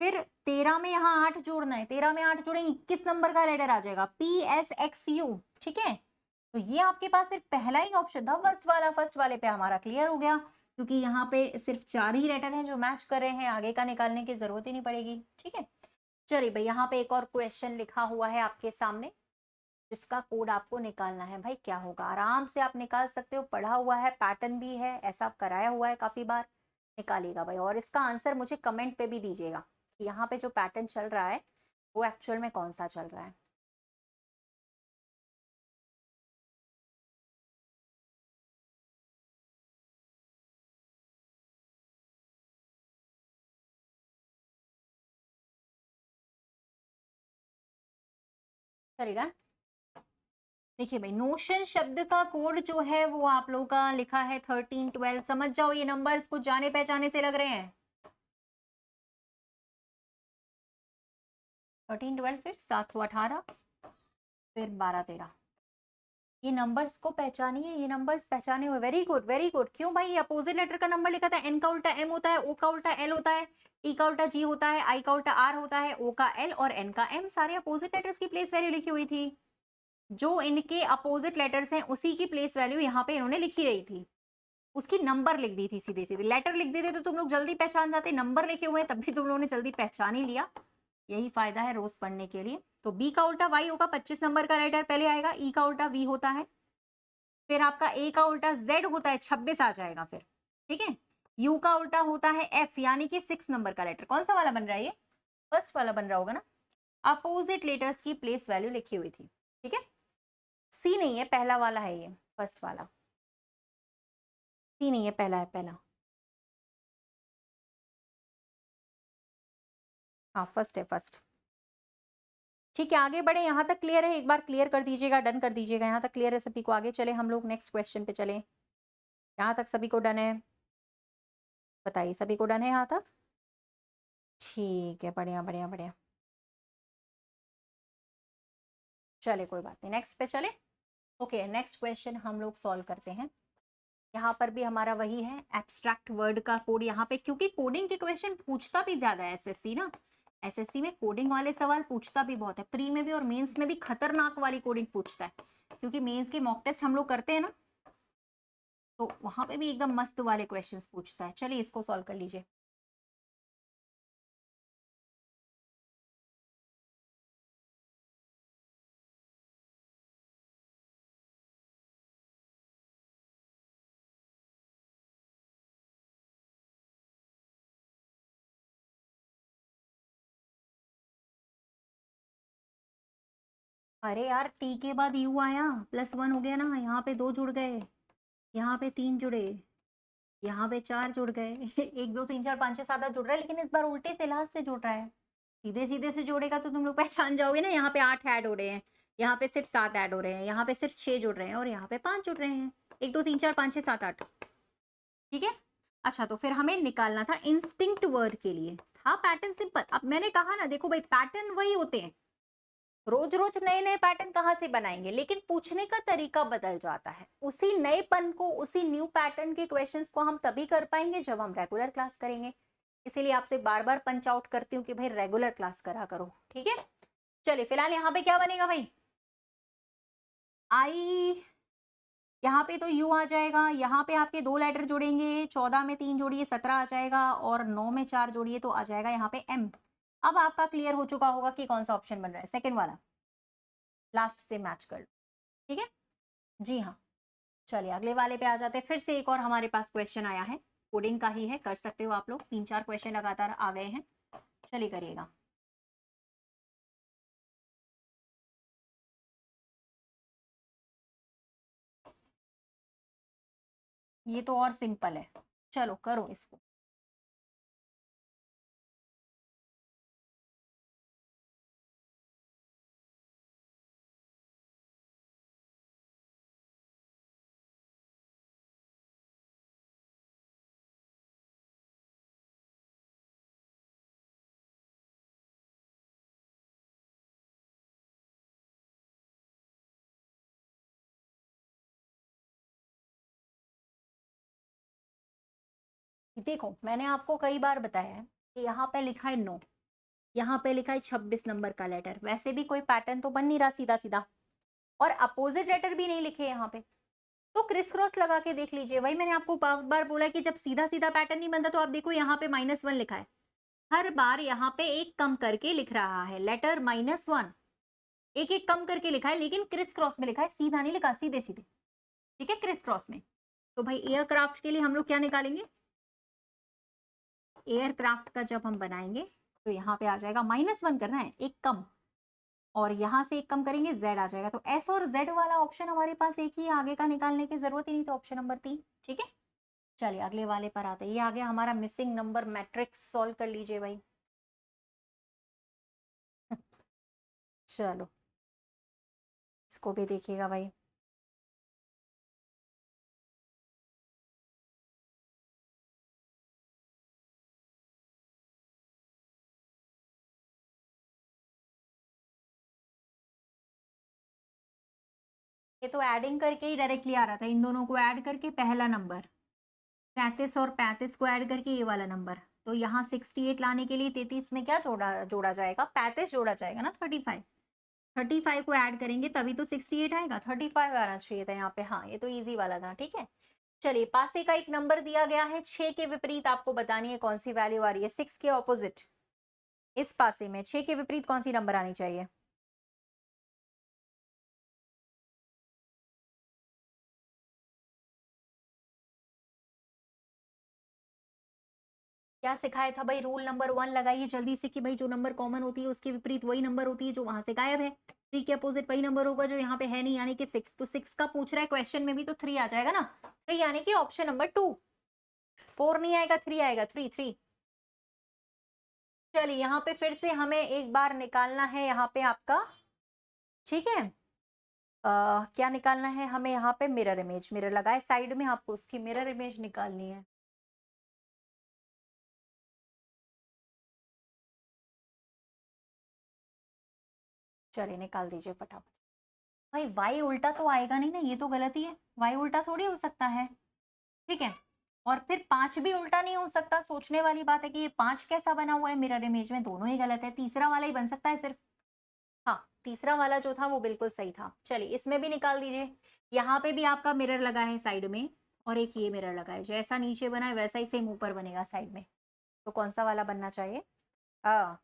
फिर 13 में यहाँ 8 जोड़ना है, 13 में 8 जोड़ेंगे, किस नंबर का लेटर आ जाएगा? PSXU। ठीक है, तो ये आपके पास सिर्फ पहला ही ऑप्शन था फर्स्ट वाला, फर्स्ट वाले पे हमारा क्लियर हो गया, क्योंकि यहाँ पे सिर्फ 4 ही लेटर हैं जो मैच कर रहे हैं, आगे का निकालने की जरूरत ही नहीं पड़ेगी। ठीक है, चलिए भाई, यहाँ पे एक और क्वेश्चन लिखा हुआ है आपके सामने, जिसका कोड आपको निकालना है। भाई क्या होगा, आराम से आप निकाल सकते हो, पढ़ा हुआ है, पैटर्न भी है, ऐसा कराया हुआ है काफी बार, निकालिएगा भाई। और इसका आंसर मुझे कमेंट पे भी दीजिएगा कि यहाँ पे जो पैटर्न चल रहा है वो एक्चुअल में कौन सा चल रहा है। चलिए, देखिए भाई, नोशन शब्द का कोड जो है वो आप लोगों का लिखा है 13 12। समझ जाओ, ये नंबर्स कुछ जाने पहचाने से लग रहे हैं। 13 12, फिर 718, फिर 12 13। ये नंबर्स को पहचानिए, ये नंबर्स पहचाने हुए। Very good very good. क्यों भाई, अपोजिट लेटर का नंबर लिखा था, एन का उल्टा एम होता है, ओ का उल्टा एल होता है, टी का उल्टा जी होता है, आई का उल्टा आर होता है, ओ का एल और एन का एम, सारे अपोजिट लेटर्स की प्लेस वैल्यू लिखी हुई थी। जो इनके अपोजिट लेटर्स हैं उसी की प्लेस वैल्यू यहाँ पे इन्होंने लिखी रही थी, उसकी नंबर लिख दी थी, सीधे सीधे। लेटर लिख देते तो तुम लोग जल्दी पहचान जाते, नंबर लिखे हुए तब भी तुम लोगों ने जल्दी पहचान ही लिया। यही फायदा है रोज पढ़ने के लिए। तो बी का उल्टा वाई होगा, 25 नंबर का लेटर पहले आएगा, ई का उल्टा वी होता है, फिर आपका ए का उल्टा जेड होता है, 26 आ जाएगा फिर। ठीक है, यू का उल्टा होता है एफ, यानी कि 6 नंबर का लेटर। कौन सा वाला बन रहा है? ये फर्स्ट वाला बन रहा होगा ना। अपोजिट लेटर्स की प्लेस वैल्यू लिखी हुई थी। ठीक है, सी नहीं है, पहला वाला है ये, फर्स्ट वाला। सी नहीं है, पहला है, पहला। हाँ फर्स्ट है, फर्स्ट। ठीक है, आगे बढ़े, यहाँ तक क्लियर है? एक बार क्लियर कर दीजिएगा, डन कर दीजिएगा। यहाँ तक क्लियर है सभी को? आगे चले हम लोग नेक्स्ट क्वेश्चन पे चले। यहाँ तक सभी को डन है? बताइए, सभी को डन है यहाँ तक? ठीक है, बढ़िया बढ़िया बढ़िया। चले, कोई बात नहीं, नेक्स्ट पे चले। ओके, नेक्स्ट क्वेश्चन हम लोग सॉल्व करते हैं। यहाँ पर भी हमारा वही है, एब्स्ट्रैक्ट वर्ड का कोड। यहाँ पे क्योंकि कोडिंग के क्वेश्चन पूछता भी ज्यादा है एसएससी ना, एसएससी में कोडिंग वाले सवाल पूछता भी बहुत है, प्री में भी और मेंस में भी खतरनाक वाली कोडिंग पूछता है, क्योंकि मेंस के मॉक टेस्ट हम लोग करते हैं ना, तो वहां पे भी एकदम मस्त वाले क्वेश्चंस पूछता है। चलिए इसको सॉल्व कर लीजिए। अरे यार, टी के बाद यू आया, +1 हो गया ना, यहाँ पे 2 जुड़ गए, यहाँ पे 3 जुड़े, यहाँ पे 4 जुड़ गए 1 2 3 4 5 6 7 8 जुड़ रहा है, लेकिन इस बार उल्टे से लास्ट से जुड़ रहा है। सीधे सीधे से जोड़ेगा तो तुम लोग पहचान जाओगे ना। यहाँ पे 8 ऐड हो रहे हैं, यहाँ पे सिर्फ 7 ऐड हो रहे हैं, यहाँ पे सिर्फ 6 जुड़ रहे हैं और यहाँ पे 5 जुड़ रहे हैं। 1 2 3 4 5 6 7 8। ठीक है, अच्छा तो फिर हमें निकालना था इंस्टिंक्ट वर्ड के लिए, था पैटर्न सिंपल। अब मैंने कहा ना, देखो भाई पैटर्न वही होते हैं, रोज रोज नए नए पैटर्न कहाँ से बनाएंगे, लेकिन पूछने का तरीका बदल जाता है। उसी नएपन को, उसी न्यू पैटर्न के क्वेश्चंस को हम तभी कर पाएंगे जब हम रेगुलर क्लास करेंगे। इसीलिए आपसे बार बार पंच आउट करती हूँ कि भाई रेगुलर क्लास करा करो, ठीक है। चलिए फिलहाल यहाँ पे क्या बनेगा भाई, आई, यहाँ पे तो यू आ जाएगा, यहाँ पे आपके 2 लेटर जोड़ेंगे, 14 में 3 जोड़िए 17 आ जाएगा, और 9 में 4 जोड़िए तो आ जाएगा यहाँ पे एम। अब आपका क्लियर हो चुका होगा कि कौन सा ऑप्शन बन रहा है, सेकंड वाला, लास्ट से मैच कर लो, ठीक है। जी हाँ, चलिए अगले वाले पे आ जाते हैं। फिर से एक और हमारे पास क्वेश्चन आया है, कोडिंग का ही है, कर सकते हो आप लोग, 3-4 क्वेश्चन लगातार आ गए हैं, चलिए करिएगा। ये तो और सिंपल है, चलो करो इसको। देखो मैंने आपको कई बार बताया है कि यहाँ पे लिखा है 9, यहाँ पे लिखा है 26 नंबर का लेटर, वैसे भी कोई पैटर्न तो बन नहीं रहा सीधा सीधा, और अपोजिट लेटर भी नहीं लिखे यहाँ पे, तो क्रिस क्रॉस लगा के देख लीजिए। वही मैंने आपको बार बार बोला कि जब सीधा सीधा पैटर्न नहीं बनता, तो आप देखो यहाँ पे -1 लिखा है, हर बार यहाँ पे एक कम करके लिख रहा है, लेटर -1 एक एक कम करके लिखा है, लेकिन क्रिस क्रॉस में लिखा है, सीधा नहीं लिखा, सीधे सीधे, ठीक है, क्रिस क्रॉस में। तो भाई एयरक्राफ्ट के लिए हम लोग क्या निकालेंगे, एयरक्राफ्ट का जब हम बनाएंगे तो यहाँ पे आ जाएगा -1 करना है, एक कम, और यहां से एक कम करेंगे z आ जाएगा, तो s और z वाला ऑप्शन हमारे पास एक ही, आगे का निकालने की जरूरत ही नहीं, तो ऑप्शन नंबर 3, ठीक है। चलिए अगले वाले पर आते हैं, ये आ गया हमारा मिसिंग नंबर मैट्रिक्स, सॉल्व कर लीजिए भाई। चलो इसको भी देखिएगा भाई। ये तो एडिंग करके ही डायरेक्टली आ रहा था, इन दोनों को ऐड करके पहला नंबर, 33 और 35 को ऐड करके ये वाला नंबर, तो यहाँ 68 लाने के लिए 33 में क्या जोड़ा जोड़ा जाएगा, 35 जोड़ा जाएगा ना, 35 को ऐड करेंगे तभी तो 68 आएगा, 35 आना चाहिए था यहाँ पे, हाँ ये तो इजी वाला था, ठीक है। चलिए पासे का एक नंबर दिया गया है, 6 के विपरीत आपको बतानी है कौन सी वैल्यू आ रही है, 6 के ऑपोजिट, इस पासे में 6 के विपरीत कौन सी नंबर आनी चाहिए, क्या सिखाया था भाई, रूल नंबर 1 लगाइए जल्दी से, कि भाई जो नंबर कॉमन होती है उसके विपरीत वही नंबर होती है जो वहां से गायब है, 3 के अपोजिट वही नंबर होगा जो यहाँ पे है नहीं, यानी कि 6, तो 6 का पूछ रहा है क्वेश्चन में भी, तो 3 आ जाएगा ना, 3 यानी कि ऑप्शन नंबर 2, 4 नहीं आएगा, 3 आएगा, 3। चलिए यहाँ पे फिर से हमें एक बार निकालना है यहाँ पे आपका, ठीक है, क्या निकालना है हमें यहाँ पे, मिरर इमेज, मिरर लगाए साइड में, आपको उसकी मिरर इमेज निकालनी है। चलिए निकाल दीजिए फटाफट। भाई वाई उल्टा तो आएगा नहीं ना, ये तो गलत ही है, वाई उल्टा थोड़ी हो सकता है, ठीक है, और फिर 5 भी उल्टा नहीं हो सकता, सोचने वाली बात है कि ये 5 कैसा बना हुआ है मिरर इमेज में, दोनों ही गलत है, तीसरा वाला ही बन सकता है सिर्फ, हाँ तीसरा वाला जो था वो बिल्कुल सही था। चलिए इसमें भी निकाल दीजिए, यहाँ पे भी आपका मिरर लगा है साइड में, और एक ये मिरर लगा है, जैसा नीचे बना है वैसा ही सेम ऊपर बनेगा साइड में, तो कौन सा वाला बनना चाहिए, हाँ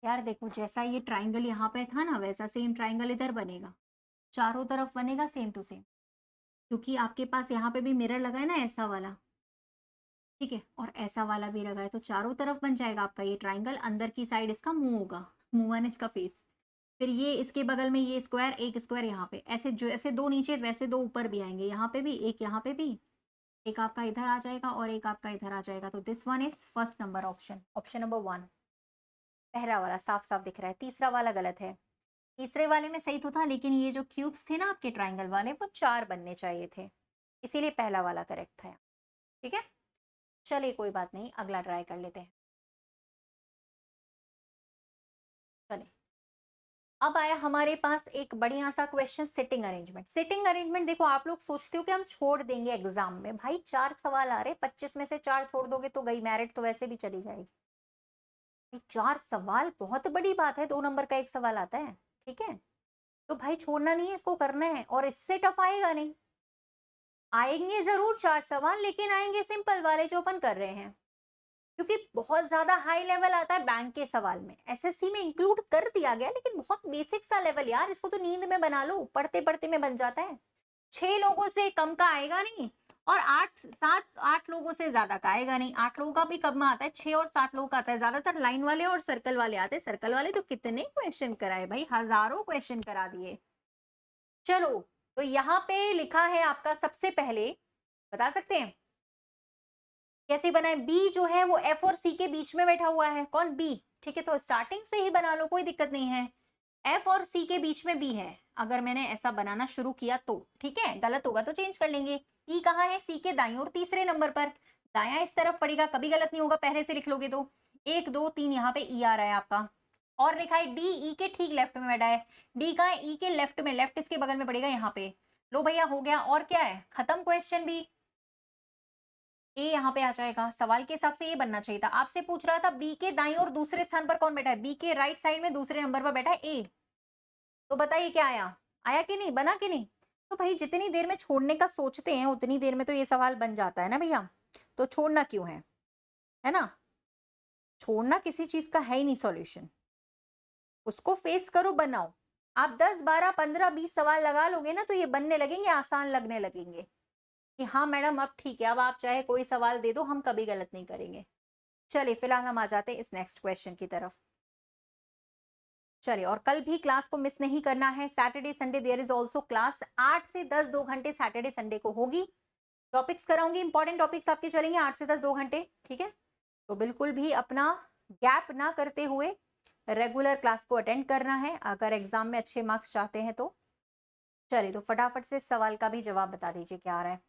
यार देखो, जैसा ये ट्राइंगल यहाँ पे था ना, वैसा सेम ट्राइंगल इधर बनेगा, चारों तरफ बनेगा सेम टू सेम, क्योंकि आपके पास यहाँ पे भी मिरर लगा है ना ऐसा वाला, ठीक है, और ऐसा वाला भी लगा है, तो चारों तरफ बन जाएगा आपका ये ट्राइंगल, अंदर की साइड इसका मुंह होगा, मुंह वन इसका फेस, फिर ये इसके बगल में ये स्क्वायर, एक स्क्वायर यहाँ पे, ऐसे जो ऐसे दो नीचे वैसे दो ऊपर भी आएंगे, यहाँ पे भी एक, यहाँ पे भी एक, आपका इधर आ जाएगा और एक आपका इधर आ जाएगा। तो this one is first number option, option number 1 पहला वाला साफ साफ दिख रहा है। तीसरा वाला गलत है। तीसरे वाले में सही तो था, लेकिन ये जो क्यूब्स थे ना आपके ट्राइंगल वाले, वो 4 बनने चाहिए थे, इसीलिए पहला वाला करेक्ट था। ठीक है, चलिए कोई बात नहीं, अगला ट्राई कर लेते हैं। चलिए, अब आया हमारे पास एक बढ़िया सा question, sitting arrangement. Sitting arrangement देखो, आप लोग सोचते हो कि हम छोड़ देंगे एग्जाम में, भाई 4 सवाल आ रहे, 25 में से 4 छोड़ दोगे तो गई, मेरिट तो वैसे भी चली जाएगी। 4 सवाल बहुत बड़ी बात है, 2 नंबर का एक सवाल आता है, ठीक है, तो भाई छोड़ना नहीं है, इसको करना है, और इससे टफ आएगा नहीं। आएंगे जरूर 4 सवाल, लेकिन आएंगे सिंपल वाले जो अपन कर रहे हैं, क्योंकि बहुत ज्यादा हाई लेवल आता है बैंक के सवाल में, एसएससी में इंक्लूड कर दिया गया, लेकिन बहुत बेसिक सा लेवल यार, इसको तो नींद में बना लो, पढ़ते पढ़ते में बन जाता है। 6 लोगों से कम का आएगा नहीं, और 8 लोगों से ज्यादा का आएगा नहीं। 8 लोगों का भी कब में आता है, 6 और 7 लोगों का आता है, ज्यादातर लाइन वाले और सर्कल वाले आते हैं। सर्कल वाले तो कितने क्वेश्चन कराए भाई, हजारों क्वेश्चन करा दिए। चलो, तो यहाँ पे लिखा है आपका, सबसे पहले बता सकते हैं कैसे बनाए। बी जो है वो एफ और सी के बीच में बैठा हुआ है, कौन, बी, ठीक है, तो स्टार्टिंग से ही बना लो, कोई दिक्कत नहीं है। एफ और सी के बीच में बी है, अगर मैंने ऐसा बनाना शुरू किया तो, ठीक है, गलत होगा तो चेंज कर लेंगे। ई कहाँ है, सी के दाएं और तीसरे नंबर पर, दाया इस तरफ पड़ेगा, कभी गलत नहीं होगा, पहले से लिख लोगे तो। 1 2 3 यहाँ पे ई आ रहा है आपका, और लिखा है डी, ई के ठीक लेफ्ट में बैठा है। डी का है, ई के लेफ्ट में, लेफ्ट इसके बगल में पड़ेगा यहाँ पे। लो भैया हो गया, और क्या है, खत्म क्वेश्चन भी। ए यहाँ पे आ जाएगा, सवाल के हिसाब से ये बनना चाहिए था। आपसे पूछ रहा था बी के दाईं और दूसरे स्थान पर कौन बैठा है, बी के राइट साइड में दूसरे नंबर पर बैठा है ए, तो बताइए क्या आया, आया कि नहीं, बना कि नहीं। तो भाई जितनी देर में छोड़ने का सोचते हैं उतनी देर में तो ये सवाल बन जाता है ना भैया, तो छोड़ना क्यों है ना, छोड़ना किसी चीज का है ही नहीं सॉल्यूशन, उसको फेस करो, बनाओ। आप 10 12 15 20 सवाल लगा लोगे ना, तो ये बनने लगेंगे, आसान लगने लगेंगे कि हाँ मैडम अब ठीक है, अब आप चाहे कोई सवाल दे दो, हम कभी गलत नहीं करेंगे। चलिए फिलहाल हम आ जाते हैं इस नेक्स्ट क्वेश्चन की तरफ। चलिए, और कल भी क्लास को मिस नहीं करना है, Saturday Sunday there is also class, 8 से 10 2 घंटे सैटरडे संडे को होगी। टॉपिक्स कराऊंगी, इंपॉर्टेंट टॉपिक्स आपके चलेंगे 8 से 10 2 घंटे, ठीक है, तो बिल्कुल भी अपना गैप ना करते हुए रेगुलर क्लास को अटेंड करना है, अगर एग्जाम में अच्छे मार्क्स चाहते हैं तो। चलिए, तो फटाफट से सवाल का भी जवाब बता दीजिए क्या आ रहा है।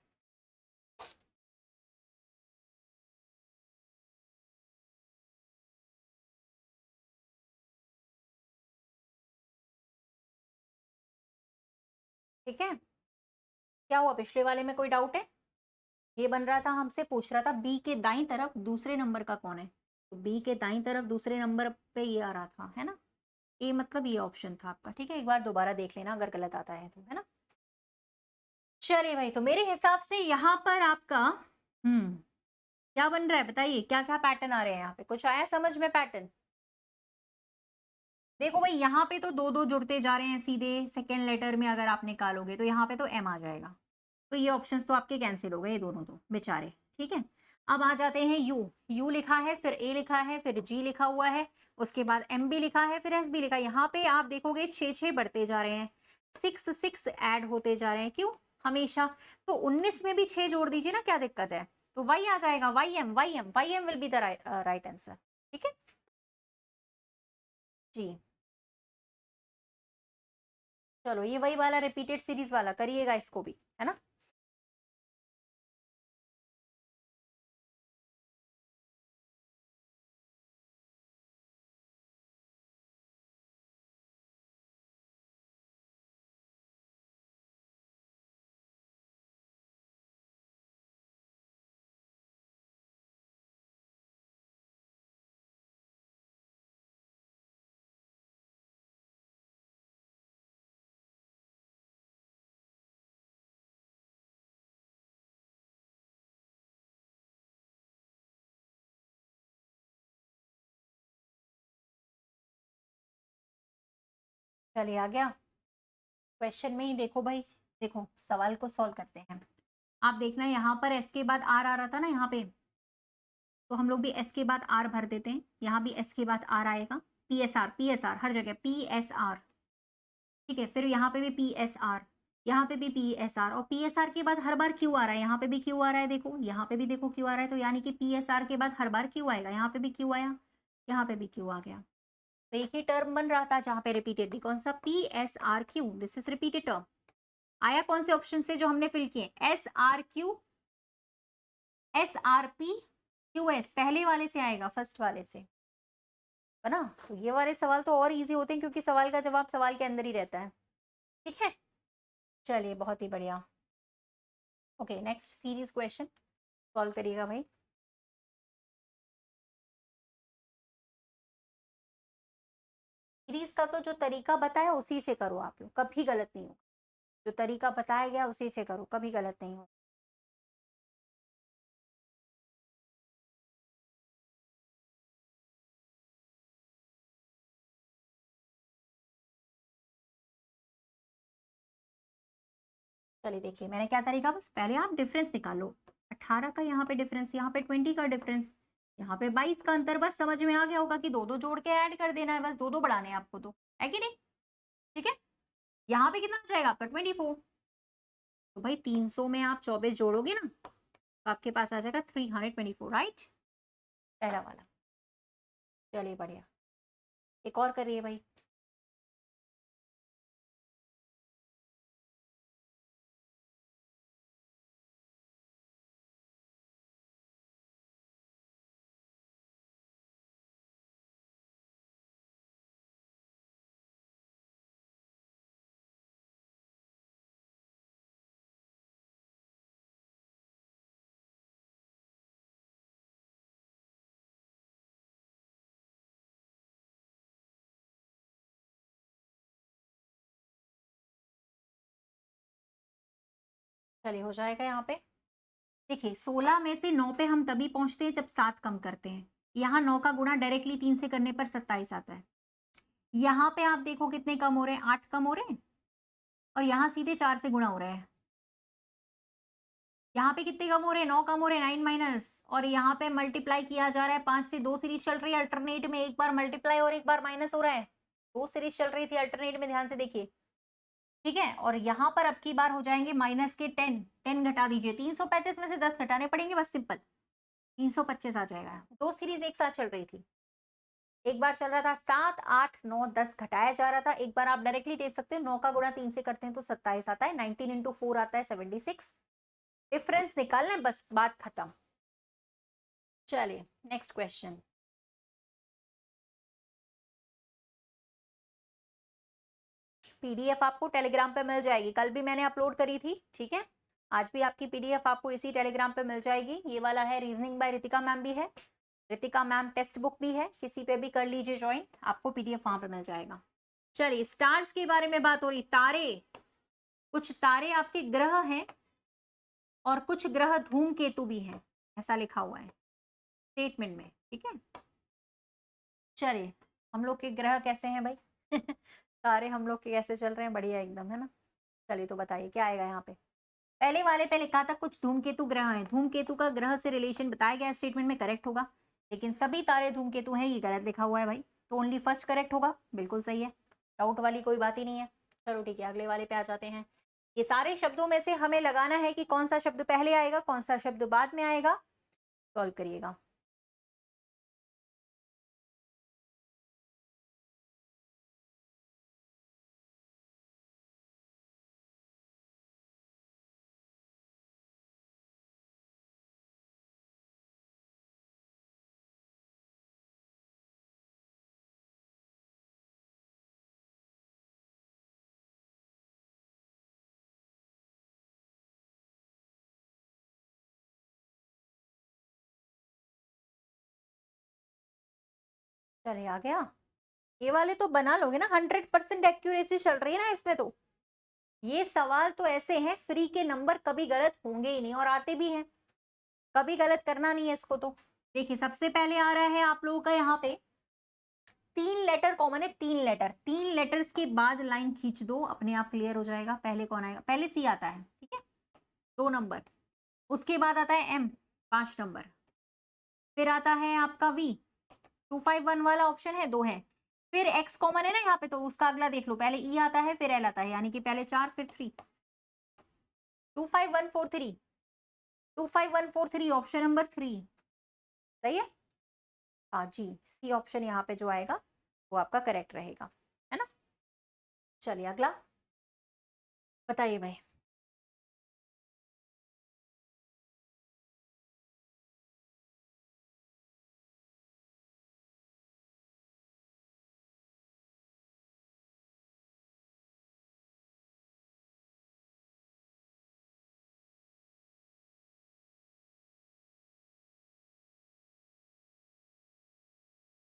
ठीक है, क्या हुआ, पिछले वाले में कोई डाउट है। ये बन रहा था, हमसे पूछ रहा था बी के दाईं तरफ दूसरे नंबर का कौन है, तो बी के दाईं तरफ दूसरे नंबर पे ये आ रहा था, है ना, ए मतलब ये ऑप्शन था आपका, ठीक है, एक बार दोबारा देख लेना अगर गलत आता है तो, है ना। चलिए भाई, तो मेरे हिसाब से यहाँ पर आपका क्या बन रहा है, बताइए क्या क्या पैटर्न आ रहे हैं यहाँ पे, कुछ आया समझ में पैटर्न। देखो भाई, यहाँ पे तो दो दो जुड़ते जा रहे हैं सीधे, सेकेंड लेटर में अगर आप निकालोगे तो यहाँ पे तो एम आ जाएगा, तो ये ऑप्शंस तो आपके कैंसिल हो गए, ये दोनों तो बेचारे, ठीक है। अब आ जाते हैं यू, यू लिखा है, फिर ए लिखा है, फिर जी लिखा हुआ है, उसके बाद एम भी लिखा है, फिर एस भी लिखा है। यहाँ पे आप देखोगे 6 बढ़ते जा रहे हैं, 6 ऐड होते जा रहे हैं, क्यों, हमेशा, तो 19 में भी 6 जोड़ दीजिए ना, क्या दिक्कत है, तो वाई आ जाएगा, Y M, Y M, Y M will be the right answer, ठीक है जी। चलो, ये वही वाला रिपीटेड सीरीज वाला करिएगा इसको भी, है ना। चलिए आ गया, क्वेश्चन में ही देखो भाई, देखो सवाल को सॉल्व करते हैं। आप देखना, यहाँ पर एस के बाद आर आ रहा था ना यहाँ पे, तो हम लोग भी एस के बाद आर भर देते हैं, यहाँ भी एस के बाद आर आएगा, पी एस आर हर जगह पी एस आर, ठीक है, फिर यहाँ पे भी PSR, यहाँ पे भी PSR, और PSR के बाद हर बार Q आ रहा है, यहाँ पे भी Q आ रहा है, देखो यहाँ पे भी देखो Q आ रहा है, तो यानी कि PSR के बाद हर बार Q आएगा, यहाँ पे भी Q आया, यहाँ पे भी Q आ गया। तो एक ही टर्म बन रहा था जहां पे रिपीटेड भी, कौन सा, PSRQ, this is repeated term. आया कौन से ऑप्शन से जो हमने फिल किए, SRQ, SRP, QS, पहले वाले से आएगा, फर्स्ट वाले से, है ना। तो ये वाले सवाल तो और इजी होते हैं क्योंकि सवाल का जवाब सवाल के अंदर ही रहता है। ठीक है, चलिए बहुत ही बढ़िया। Okay, next series question solve करिएगा भाई। सीरीज का तो जो तरीका बताया उसी से करो आप लोग, कभी गलत नहीं हो। जो तरीका बताया गया उसी से करो, कभी गलत नहीं हो। चलिए देखिए, मैंने क्या तरीका, बस पहले आप डिफरेंस निकालो। 18 का यहाँ पे डिफरेंस, यहाँ पे 20 का डिफरेंस, यहाँ पे 22 का अंतर, बस समझ में आ गया होगा कि दो दो जोड़ के ऐड कर देना है, बस दो दो बढ़ाने हैं आपको, तो है कि नहीं। ठीक है, यहाँ पे कितना हो जाएगा आपका 24। तो भाई 300 में आप 24 जोड़ोगे ना, तो आपके पास आ जाएगा 324, राइट, पहला वाला। चलिए बढ़िया, एक और करिए भाई। चलिए हो जाएगा यहाँ पे। देखिए 16 में से 9 पे हम तभी पहुंचते हैं जब 7 कम करते हैं। यहाँ 9 का गुणा डायरेक्टली 3 से करने पर 27 आता है। यहाँ पे आप देखो कितने कम हो रहे हैं, 8 कम हो रहे हैं, और यहाँ सीधे 4 से गुणा हो रहा है। यहाँ पे कितने कम हो रहे हैं, 9 कम हो रहे हैं, 9 माइनस, और यहाँ पे मल्टीप्लाई किया जा रहा है 5 से। 2 सीरीज चल रही है अल्टरनेट में, एक बार मल्टीप्लाई और एक बार माइनस हो रहा है। 2 सीरीज चल रही थी अल्टरनेट में, ध्यान से देखिए। ठीक है, और यहाँ पर अब की बार हो जाएंगे माइनस के 10, 10 घटा दीजिए, 335 में से 10 घटाने पड़ेंगे, बस सिंपल 325 आ जाएगा। 2 सीरीज एक साथ चल रही थी, एक बार चल रहा था 7, 8, 9, 10 घटाया जा रहा था, एक बार आप डायरेक्टली दे सकते हो, 9 का गुणा 3 से करते हैं तो 27 आता है, 19 इंटू 4 आता है 76। डिफरेंस निकालना है, बस बात खत्म। चलिए नेक्स्ट क्वेश्चन। पीडीएफ आपको टेलीग्राम पे मिल जाएगी, कल भी मैंने अपलोड करी थी, ठीक है। आज भी आपकी पीडीएफ आपको इसी टेलीग्राम पे मिल जाएगी। ये वाला है रीजनिंग बाय रितिका मैम भी है, रितिका मैम टेक्स्ट बुक भी है, किसी पे भी कर लीजिए ज्वाइन, आपको पीडीएफ वहां पे मिल जाएगा। चलिए स्टार्स के बारे में बात हो रही, तारे, कुछ तारे आपके ग्रह हैं और कुछ ग्रह धूमकेतु भी हैं, ऐसा लिखा हुआ है स्टेटमेंट में, ठीक है। चलिए हम लोग के ग्रह कैसे हैं भाई तारे हम लोग के कैसे चल रहे हैं, बढ़िया एकदम, है ना। चलिए तो बताइए क्या आएगा यहाँ पे। पहले वाले पे लिखा था कुछ धूमकेतु ग्रह हैं, धूमकेतु का ग्रह से रिलेशन बताया गया स्टेटमेंट में, करेक्ट होगा। लेकिन सभी तारे धूमकेतु हैं, ये गलत लिखा हुआ है भाई, तो ओनली फर्स्ट करेक्ट होगा, बिल्कुल सही है, डाउट वाली कोई बात ही नहीं है। चलो ठीक है, अगले वाले पे आ जाते हैं। ये सारे शब्दों में से हमें लगाना है कि कौन सा शब्द पहले आएगा, कौन सा शब्द बाद में आएगा, सॉल्व करिएगा। चलिए आ गया, ये वाले तो बना लोगे ना, 100% एक्यूरेसी चल रही है ना इसमें। तो ये सवाल तो ऐसे हैं, फ्री के नंबर कभी गलत होंगे ही नहीं, और आते भी हैं, कभी गलत करना नहीं है इसको। तो देखिए सबसे पहले आ रहा है आप लोगों का यहाँ पे 3 लेटर कॉमन है, 3 लेटर, 3 लेटर्स के बाद लाइन खींच दो, अपने आप क्लियर हो जाएगा। पहले कौन आएगा, पहले सी आता है, ठीक है, 2 नंबर, उसके बाद आता है एम, 5 नंबर, फिर आता है आपका वी, 251 वाला ऑप्शन है, 2 है, फिर x कॉमन है ना यहाँ पे, तो उसका अगला देख लो, पहले e आता है फिर l आता है, यानी कि पहले 4 फिर 3, 25143, 25143 ऑप्शन नंबर 3 सही है। हाँ जी, सी ऑप्शन यहाँ पे जो आएगा वो आपका करेक्ट रहेगा, है ना। चलिए अगला बताइए भाई।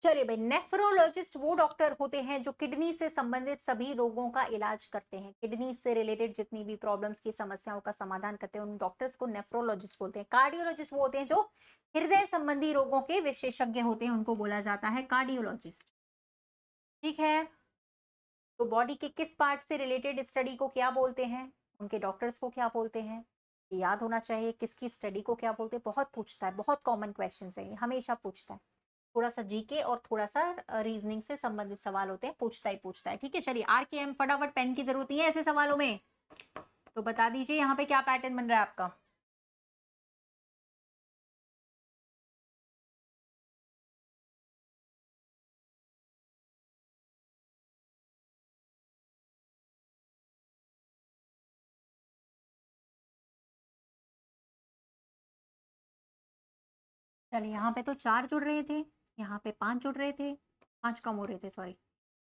चलिए भाई, नेफ्रोलॉजिस्ट वो डॉक्टर होते हैं जो किडनी से संबंधित सभी रोगों का इलाज करते हैं, किडनी से रिलेटेड जितनी भी प्रॉब्लम्स की समस्याओं का समाधान करते हैं, उन डॉक्टर्स को नेफ्रोलॉजिस्ट बोलते हैं। कार्डियोलॉजिस्ट वो होते हैं जो हृदय संबंधी रोगों के विशेषज्ञ होते हैं, उनको बोला जाता है कार्डियोलॉजिस्ट। ठीक है, तो बॉडी के किस पार्ट से रिलेटेड स्टडी को क्या बोलते हैं, उनके डॉक्टर्स को क्या बोलते हैं, ये याद होना चाहिए। किसकी स्टडी को क्या बोलते हैं, बहुत पूछता है, बहुत कॉमन क्वेश्चन है ये, हमेशा पूछता है। थोड़ा सा जीके और थोड़ा सा रीजनिंग से संबंधित सवाल होते हैं, पूछता ही पूछता है। ठीक है, चलिए RKM, फटाफट, पेन की जरूरत नहीं है ऐसे सवालों में, तो बता दीजिए यहाँ पे क्या पैटर्न बन रहा है आपका। चलिए यहाँ पे तो 4 जुड़ रहे थे, यहाँ पे 5 जुड़ रहे थे, 5 कम हो रहे थे सॉरी,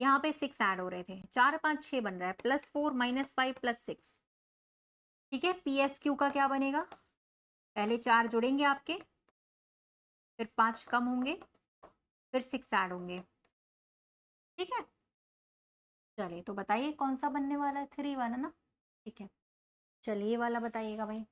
यहाँ पे 6 ऐड हो रहे थे, 4 5 6 बन रहा है, +4 -5 +6। ठीक है, PSQ का क्या बनेगा, पहले 4 जुड़ेंगे आपके, फिर 5 कम होंगे, फिर 6 ऐड होंगे। ठीक है, चलिए तो बताइए कौन सा बनने वाला है, 3 वाला ना। ठीक है, चलिए ये वाला बताइएगा भाई।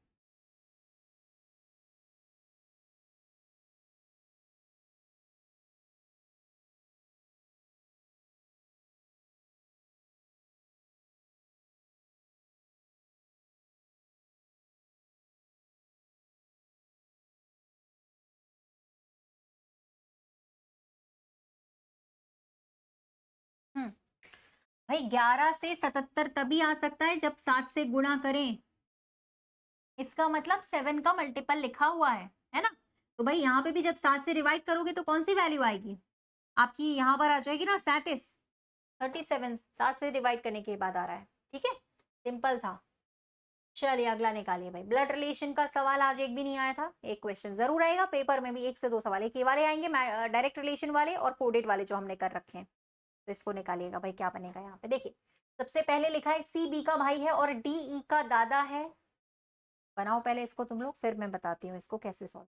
हम्म, भाई 11 से 77 तभी आ सकता है जब 7 से गुणा करें, इसका मतलब 7 का मल्टीपल लिखा हुआ है ना। तो भाई यहाँ पे भी जब 7 से डिवाइड करोगे तो कौन सी वैल्यू आएगी आपकी, यहाँ पर आ जाएगी ना 37, 37 7 से डिवाइड करने के बाद आ रहा है। ठीक है, सिंपल था। चलिए अगला निकालिए भाई, ब्लड रिलेशन का सवाल आज एक भी नहीं आया था, एक क्वेश्चन जरूर आएगा पेपर में भी, 1 से 2 सवाल, एक ये वाले आएंगे डायरेक्ट रिलेशन वाले और कोडेड वाले जो हमने कर रखे हैं। तो इसको निकालिएगा भाई, क्या बनेगा यहाँ पे, देखिए सबसे पहले लिखा है सी बी का भाई है और डी ई का दादा है। बनाओ पहले इसको तुम लोग, फिर मैं बताती हूँ इसको कैसे सॉल्व।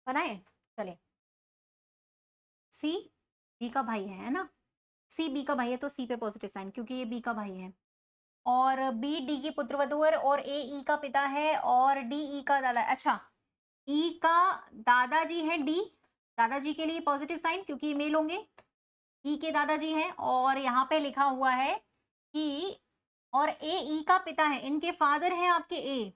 बनाए, चले, सी बी का भाई है ना, सी बी का भाई है तो सी पे पॉजिटिव साइन, क्योंकि ये बी का भाई है, और बी डी की पुत्रवधू है, और ए ई का पिता है, और डी ई का दादा। अच्छा, ई का दादाजी है डी, दादाजी के लिए पॉजिटिव साइन क्योंकि मेल होंगे, ई के दादाजी हैं, और यहाँ पे लिखा हुआ है कि, और ए ई का पिता है, इनके फादर हैं आपके ए,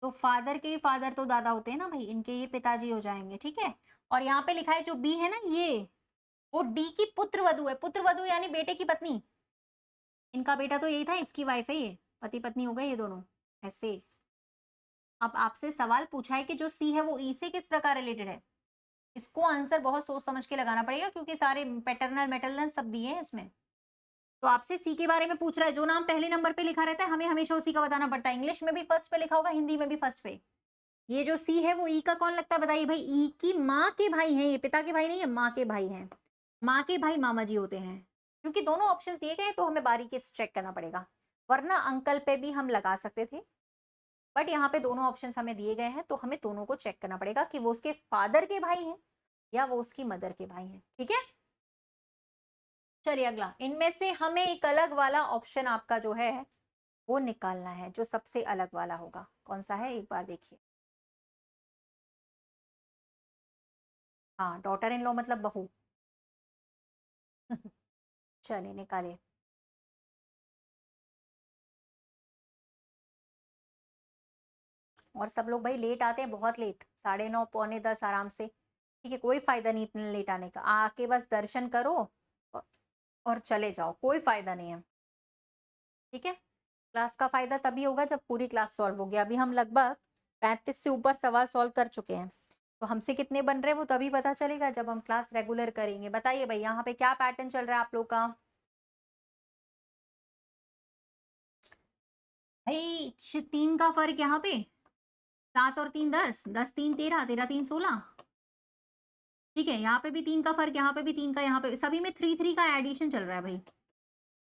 तो फादर के फादर तो दादा होते हैं ना भाई, इनके ये पिताजी हो जाएंगे। ठीक है, और यहाँ पे लिखा है जो बी है ना ये, वो डी की पुत्र वधु है, पुत्र वधु यानी बेटे की पत्नी, इनका बेटा तो यही था, इसकी वाइफ है ये, पति पत्नी हो गए ये दोनों ऐसे। अब आपसे सवाल पूछा है कि जो सी है वो ई से किस प्रकार रिलेटेड है, इसको आंसर बहुत सोच समझ के लगाना पड़ेगा क्योंकि सारे पैटर्नल मेटरनल सब दिए हैं इसमें। तो आपसे सी के बारे में पूछ रहा है, जो नाम पहले नंबर पे लिखा रहता है हमें हमेशा उसी का बताना पड़ता है, इंग्लिश में भी फर्स्ट पे लिखा होगा, हिंदी में भी फर्स्ट पे। ये जो सी है वो ई का कौन लगता है बताइए भाई, ई की माँ के भाई हैं, ये पिता के भाई नहीं है, माँ के भाई हैं, माँ के भाई मामा जी होते हैं। क्योंकि दोनों ऑप्शंस दिए गए तो हमें बारीकी से चेक करना पड़ेगा, वरना अंकल पे भी हम लगा सकते थे, बट यहाँ पे दोनों ऑप्शंस हमें दिए गए हैं तो हमें दोनों को चेक करना पड़ेगा कि वो उसके फादर के भाई हैं या वो उसकी मदर के भाई हैं। ठीक है, चलिए अगला, इनमें से हमें एक अलग वाला ऑप्शन आपका जो है वो निकालना है, जो सबसे अलग वाला होगा, कौन सा है एक बार देखिए। हाँ, डॉटर इन लॉ मतलब बहू। चलिए निकालिए। और सब लोग भाई लेट आते हैं, बहुत लेट, 9:30 9:45 आराम से। ठीक है, कोई फायदा नहीं इतने लेट आने का, आके बस दर्शन करो और और चले जाओ, कोई फायदा नहीं है। ठीक है, क्लास का फायदा तभी होगा जब पूरी क्लास सॉल्व होगी। अभी हम लगभग 35 से ऊपर सवाल सॉल्व कर चुके हैं, तो हमसे कितने बन रहे हैं वो तभी पता चलेगा जब हम क्लास रेगुलर करेंगे। बताइए भाई, यहाँ पे क्या पैटर्न चल रहा है आप लोग का? भाई 3 का फर्क यहाँ पे, 7 और 3 10, 10 3 13, 13 3 16। ठीक है, यहाँ पे भी 3 का फर्क, यहाँ पे भी 3 का, यहाँ पे सभी में 3 3 का एडिशन चल रहा है भाई,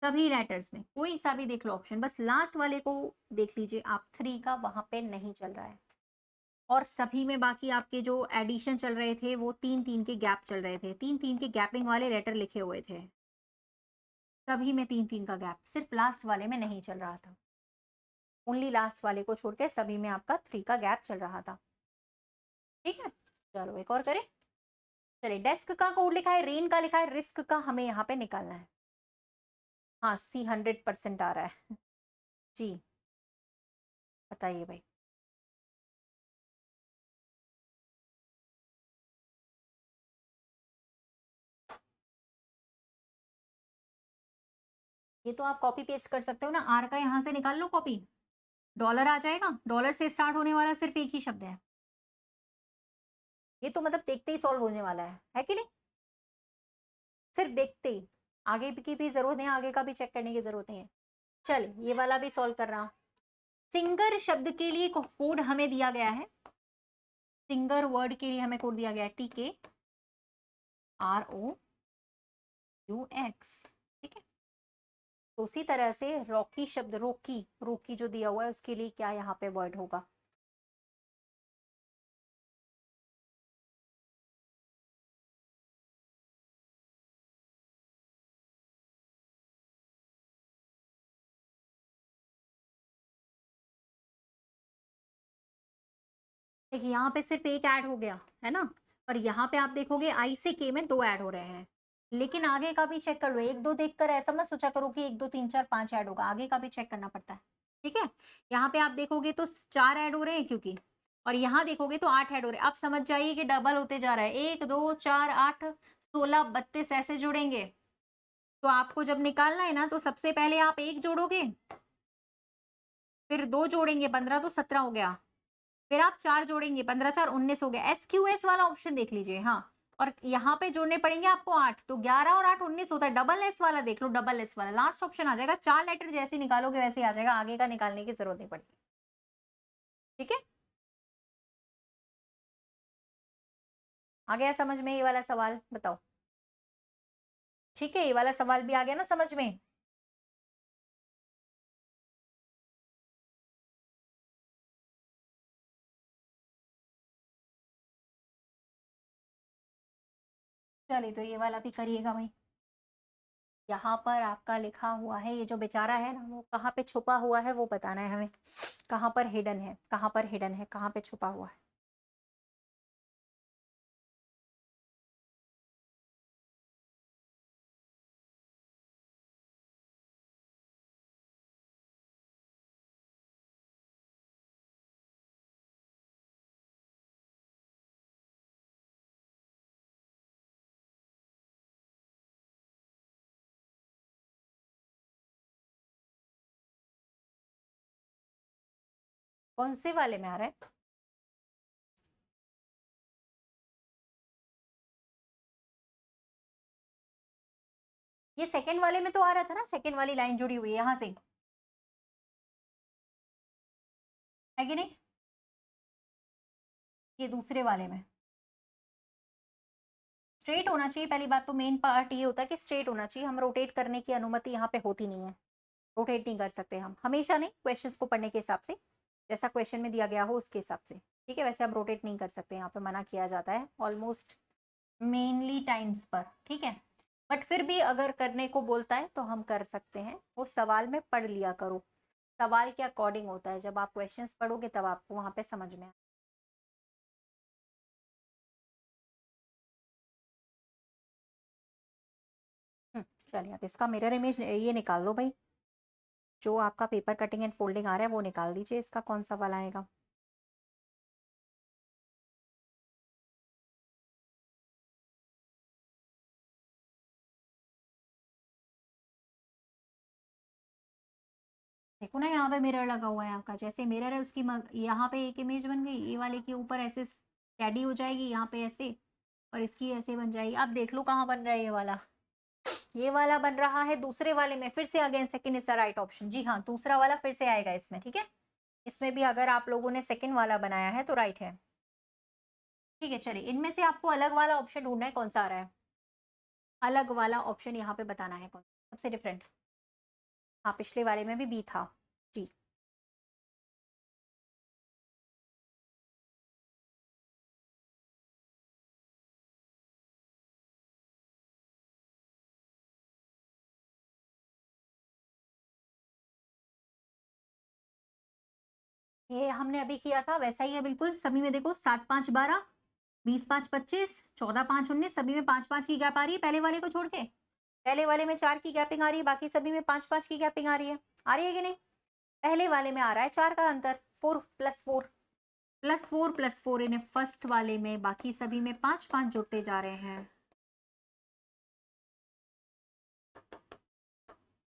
सभी लेटर्स में कोई सा भी देख लो ऑप्शन, बस लास्ट वाले को देख लीजिए आप, 3 का वहां पे नहीं चल रहा है। और सभी में बाकी आपके जो एडिशन चल रहे थे वो 3 3 के गैप चल रहे थे, 3 3 के गैपिंग वाले लेटर लिखे हुए थे, सभी में 3 3 का गैप, सिर्फ लास्ट वाले में नहीं चल रहा था। ओनली लास्ट वाले को छोड़ के सभी में आपका 3 का गैप चल रहा था। ठीक है, चलो एक और करें। चलिए, डेस्क का कोड लिखा है, रेन का लिखा है, रिस्क का हमें यहाँ पे निकालना है। हाँ, सी 100% आ रहा है। जी, बताइए भाई। ये तो आप कॉपी पेस्ट कर सकते हो ना, आर का यहाँ से निकाल लो कॉपी, डॉलर आ जाएगा, डॉलर से स्टार्ट होने वाला सिर्फ एक ही शब्द है। ये तो मतलब देखते ही सॉल्व होने वाला है कि नहीं? सिर्फ देखते ही, आगे की भी जरूरत नहीं, आगे का भी चेक करने की जरूरत नहीं है। चलिए, ये वाला भी सॉल्व कर रहा हूं। सिंगर शब्द के लिए कोड हमें दिया गया है, सिंगर वर्ड के लिए हमें कोड दिया गया है TKROUX। ठीक है, तो उसी तरह से रॉकी शब्द, रोकी, रोकी जो दिया हुआ है उसके लिए क्या यहाँ पे वर्ड होगा? देखिए, यहाँ पे सिर्फ एक ऐड हो गया है ना, और यहाँ पे आप देखोगे आई से के में 2 ऐड हो रहे हैं, लेकिन आगे का भी चेक कर लो, 1 2 देखकर ऐसा मत सोचा करो कि 1 2 3 4 5 ऐड होगा, आगे का भी चेक करना पड़ता है। ठीक है, यहाँ पे आप देखोगे तो 4 ऐड हो रहे हैं क्योंकि, और यहाँ देखोगे तो 8 ऐड हो रहे हैं। आप समझ जाइए कि डबल होते जा रहा है, 1 2 4 8 16 32 ऐसे जुड़ेंगे। तो आपको जब निकालना है ना, तो सबसे पहले आप 1 जोड़ोगे, फिर 2 जोड़ेंगे, 15 तो 17 हो गया, फिर आप 4 जोड़ेंगे, 15 4 19 हो गया। SQS वाला ऑप्शन देख लीजिए। हाँ, और यहाँ पे जोड़ने पड़ेंगे आपको 8, तो 11 और 8 19 होता है। डबल एस वाला देख लो, डबल एस वाला लास्ट ऑप्शन आ जाएगा। 4 लेटर जैसे निकालोगे वैसे ही आ जाएगा, आगे का निकालने की जरूरत नहीं पड़ेगी। ठीक है, आ गया समझ में ये वाला सवाल? बताओ। ठीक है, ये वाला सवाल भी आ गया ना समझ में? चलिए, तो ये वाला भी करिएगा भाई। यहाँ पर आपका लिखा हुआ है, ये जो बेचारा है ना, वो कहाँ पे छुपा हुआ है वो बताना है हमें, कहाँ पर हिडन है, कहाँ पर हिडन है, कहाँ पे छुपा हुआ है। कौन से वाले में आ रहा है? ये सेकंड वाले में तो आ रहा था ना, सेकंड वाली लाइन जुड़ी हुई है यहाँ से, है कि नहीं? ये दूसरे वाले में स्ट्रेट होना चाहिए। पहली बात तो मेन पार्ट ये होता है कि स्ट्रेट होना चाहिए, हम रोटेट करने की अनुमति यहाँ पे होती नहीं है, रोटेट नहीं कर सकते हम, हमेशा नहीं, क्वेश्चंस को पढ़ने के हिसाब से, जैसा क्वेश्चन में दिया गया हो उसके हिसाब से। ठीक है, वैसे आप रोटेट नहीं कर सकते, यहाँ पे मना किया जाता है ऑलमोस्ट मेनली टाइम्स पर। ठीक है, बट फिर भी अगर करने को बोलता है तो हम कर सकते हैं, वो सवाल में पढ़ लिया करो, सवाल के अकॉर्डिंग होता है, जब आप क्वेश्चंस पढ़ोगे तब आपको वहां पे समझ में चलिए आप इसका मिरर इमेज ये निकाल दो भाई, जो आपका पेपर कटिंग एंड फोल्डिंग आ रहा है वो निकाल दीजिए, इसका कौन सा वाला आएगा। देखो ना यहाँ पे मिरर लगा हुआ है आपका, जैसे मिरर है उसकी यहाँ पे एक इमेज बन गई, ये वाले के ऊपर ऐसे टैडी हो जाएगी, यहाँ पे ऐसे, और इसकी ऐसे बन जाएगी। आप देख लो कहाँ बन रहा है ये वाला बन रहा है दूसरे वाले में। फिर से again second is the right option. जी हाँ, दूसरा वाला फिर से आएगा इसमें, ठीक है। इसमें भी अगर आप लोगों ने सेकंड वाला बनाया है तो राइट है, ठीक है। चलिए इनमें से आपको अलग वाला ऑप्शन ढूंढना है, कौन सा आ रहा है अलग वाला ऑप्शन, यहाँ पे बताना है कौन सबसे डिफरेंट। हाँ, पिछले वाले में भी बी था जी। ये हमने अभी किया था वैसा ही है बिल्कुल, सभी में देखो 7 5 12, 20 5 25, 14 5 19, सभी में 5 5 की गैप आ रही है पहले वाले को छोड़ के। पहले वाले में 4 की गैपिंग आ रही है, बाकी सभी में 5 5 की गैपिंग आ रही है कि नहीं। पहले वाले में आ रहा है 4 का अंतर, 4 प्लस 4 प्लस 4 प्लस 4, इन्हें फर्स्ट वाले में बाकी सभी में 5 5 जुड़ते जा रहे हैं,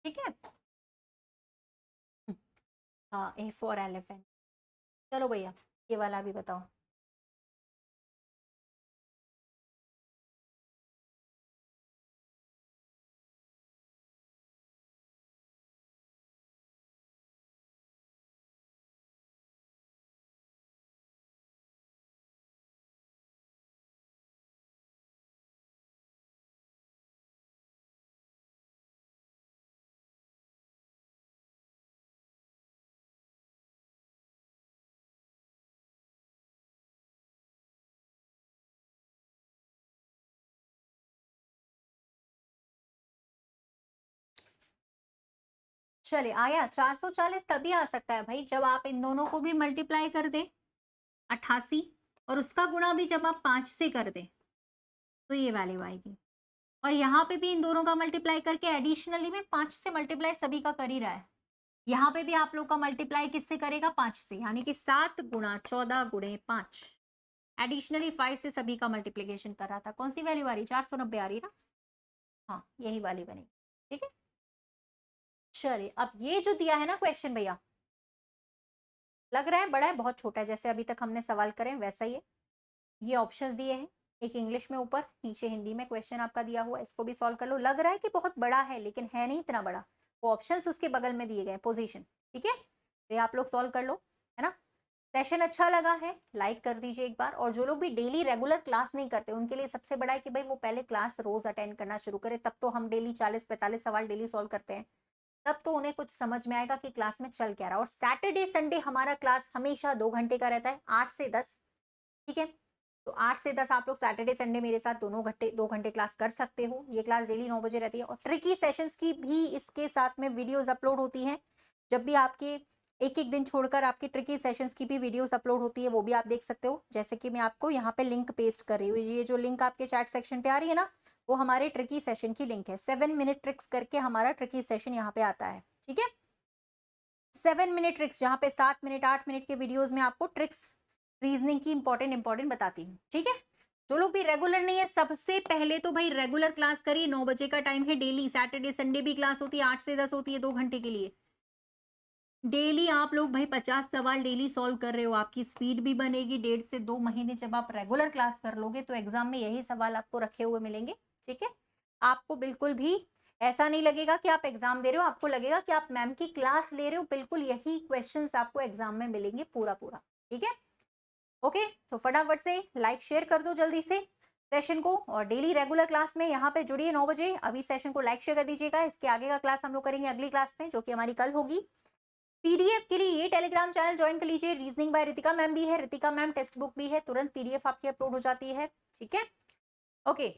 ठीक है। हाँ, ए फॉर एलिफेंट। चलो भैया ये वाला भी बताओ। चलिए आया 440 तभी आ सकता है भाई जब आप इन दोनों को भी मल्टीप्लाई कर दे 88, और उसका गुणा भी जब आप 5 से कर दे तो ये वैल्यू आएगी। और यहाँ पे भी इन दोनों का मल्टीप्लाई करके एडिशनली में 5 से मल्टीप्लाई सभी का कर ही रहा है। यहाँ पे भी आप लोग का मल्टीप्लाई किससे करेगा 5 से, यानी कि 7 गुणा 14 गुणे 5, एडिशनली 5 से सभी का मल्टीप्लीकेशन कर रहा था। कौन सी वैल्यू आ रही 490 आ रही ना, हाँ यही वाली बनेगी, ठीक है। चलिए अब ये जो दिया है ना क्वेश्चन भैया, लग रहा है बड़ा है बहुत छोटा है, जैसे अभी तक हमने सवाल करे वैसा ही है। ये ऑप्शंस दिए हैं, एक इंग्लिश में ऊपर, नीचे हिंदी में क्वेश्चन आपका दिया हुआ है, इसको भी सॉल्व कर लो। लग रहा है कि बहुत बड़ा है लेकिन है नहीं इतना बड़ा, वो ऑप्शंस उसके बगल में दिए गए पोजीशन, ठीक है। तो ये आप लोग सॉल्व कर लो, है ना। सेशन अच्छा लगा है लाइक कर दीजिए एक बार, और जो लोग भी डेली रेगुलर क्लास नहीं करते उनके लिए सबसे बड़ा है कि भाई वो पहले क्लास रोज अटेंड करना शुरू करे, तब तो हम डेली 40-45 सवाल डेली सॉल्व करते हैं, तब तो उन्हें कुछ समझ में आएगा कि क्लास में चल क्या रहा है। और सैटरडे संडे हमारा क्लास हमेशा 2 घंटे का रहता है, 8 से 10, ठीक है। तो 8 से 10 आप लोग सैटरडे संडे मेरे साथ दोनों घंटे 2 घंटे क्लास कर सकते हो। ये क्लास डेली 9 बजे रहती है, और ट्रिकी सेशंस की भी इसके साथ में वीडियोस अपलोड होती हैं। जब भी आपके एक एक दिन छोड़कर आपकी ट्रिकी सेशंस की भी वीडियोस अपलोड होती है, वो भी आप देख सकते हो। जैसे कि मैं आपको यहाँ पे लिंक पेस्ट कर रही हूँ, ये जो लिंक आपके चैट सेक्शन पे आ रही है ना, वो हमारे ट्रिकी सेशन की लिंक है। 7 मिनट ट्रिक्स करके हमारा ट्रिकी सेशन यहाँ पे आता है, ठीक है। 7 मिनट ट्रिक्स, जहाँ पे 7 मिनट 8 मिनट के वीडियोस में आपको ट्रिक्स रीजनिंग की इंपॉर्टेंट बताती हूँ, ठीक है। जो लोग भी रेगुलर नहीं है, सबसे पहले तो भाई रेगुलर क्लास करिए। 9 बजे का टाइम है डेली, सैटरडे संडे भी क्लास होती है, 8 से 10 होती है 2 घंटे के लिए। डेली आप लोग भाई 50 सवाल डेली सॉल्व कर रहे हो, आपकी स्पीड भी बनेगी। 1.5 से 2 महीने जब आप रेगुलर क्लास कर लोगे तो एग्जाम में यही सवाल आपको रखे हुए मिलेंगे, ठीक है। आपको बिल्कुल भी ऐसा नहीं लगेगा कि आप एग्जाम दे रहे हो, आपको लगेगा कि आप मैम की क्लास ले रहे हो। बिल्कुल यही क्वेश्चंस आपको एग्जाम में मिलेंगे पूरा पूरा, ठीक है। ओके, तो फटाफट से लाइक शेयर कर दो जल्दी से सेशन को, और डेली रेगुलर क्लास में यहाँ पे जुड़िए 9 बजे। अभी सेशन को लाइक शेयर कर दीजिएगा। इसके आगे का क्लास हम लोग करेंगे अगली क्लास में, जो कि हमारी कल होगी। पीडीएफ के लिए ये टेलीग्राम चैनल ज्वाइन कर लीजिए। रीजनिंग बाय रितिका मैम भी है, रितिका मैम टेक्स्ट बुक भी है, तुरंत पीडीएफ आपकी अपलोड हो जाती है, ठीक है। ओके।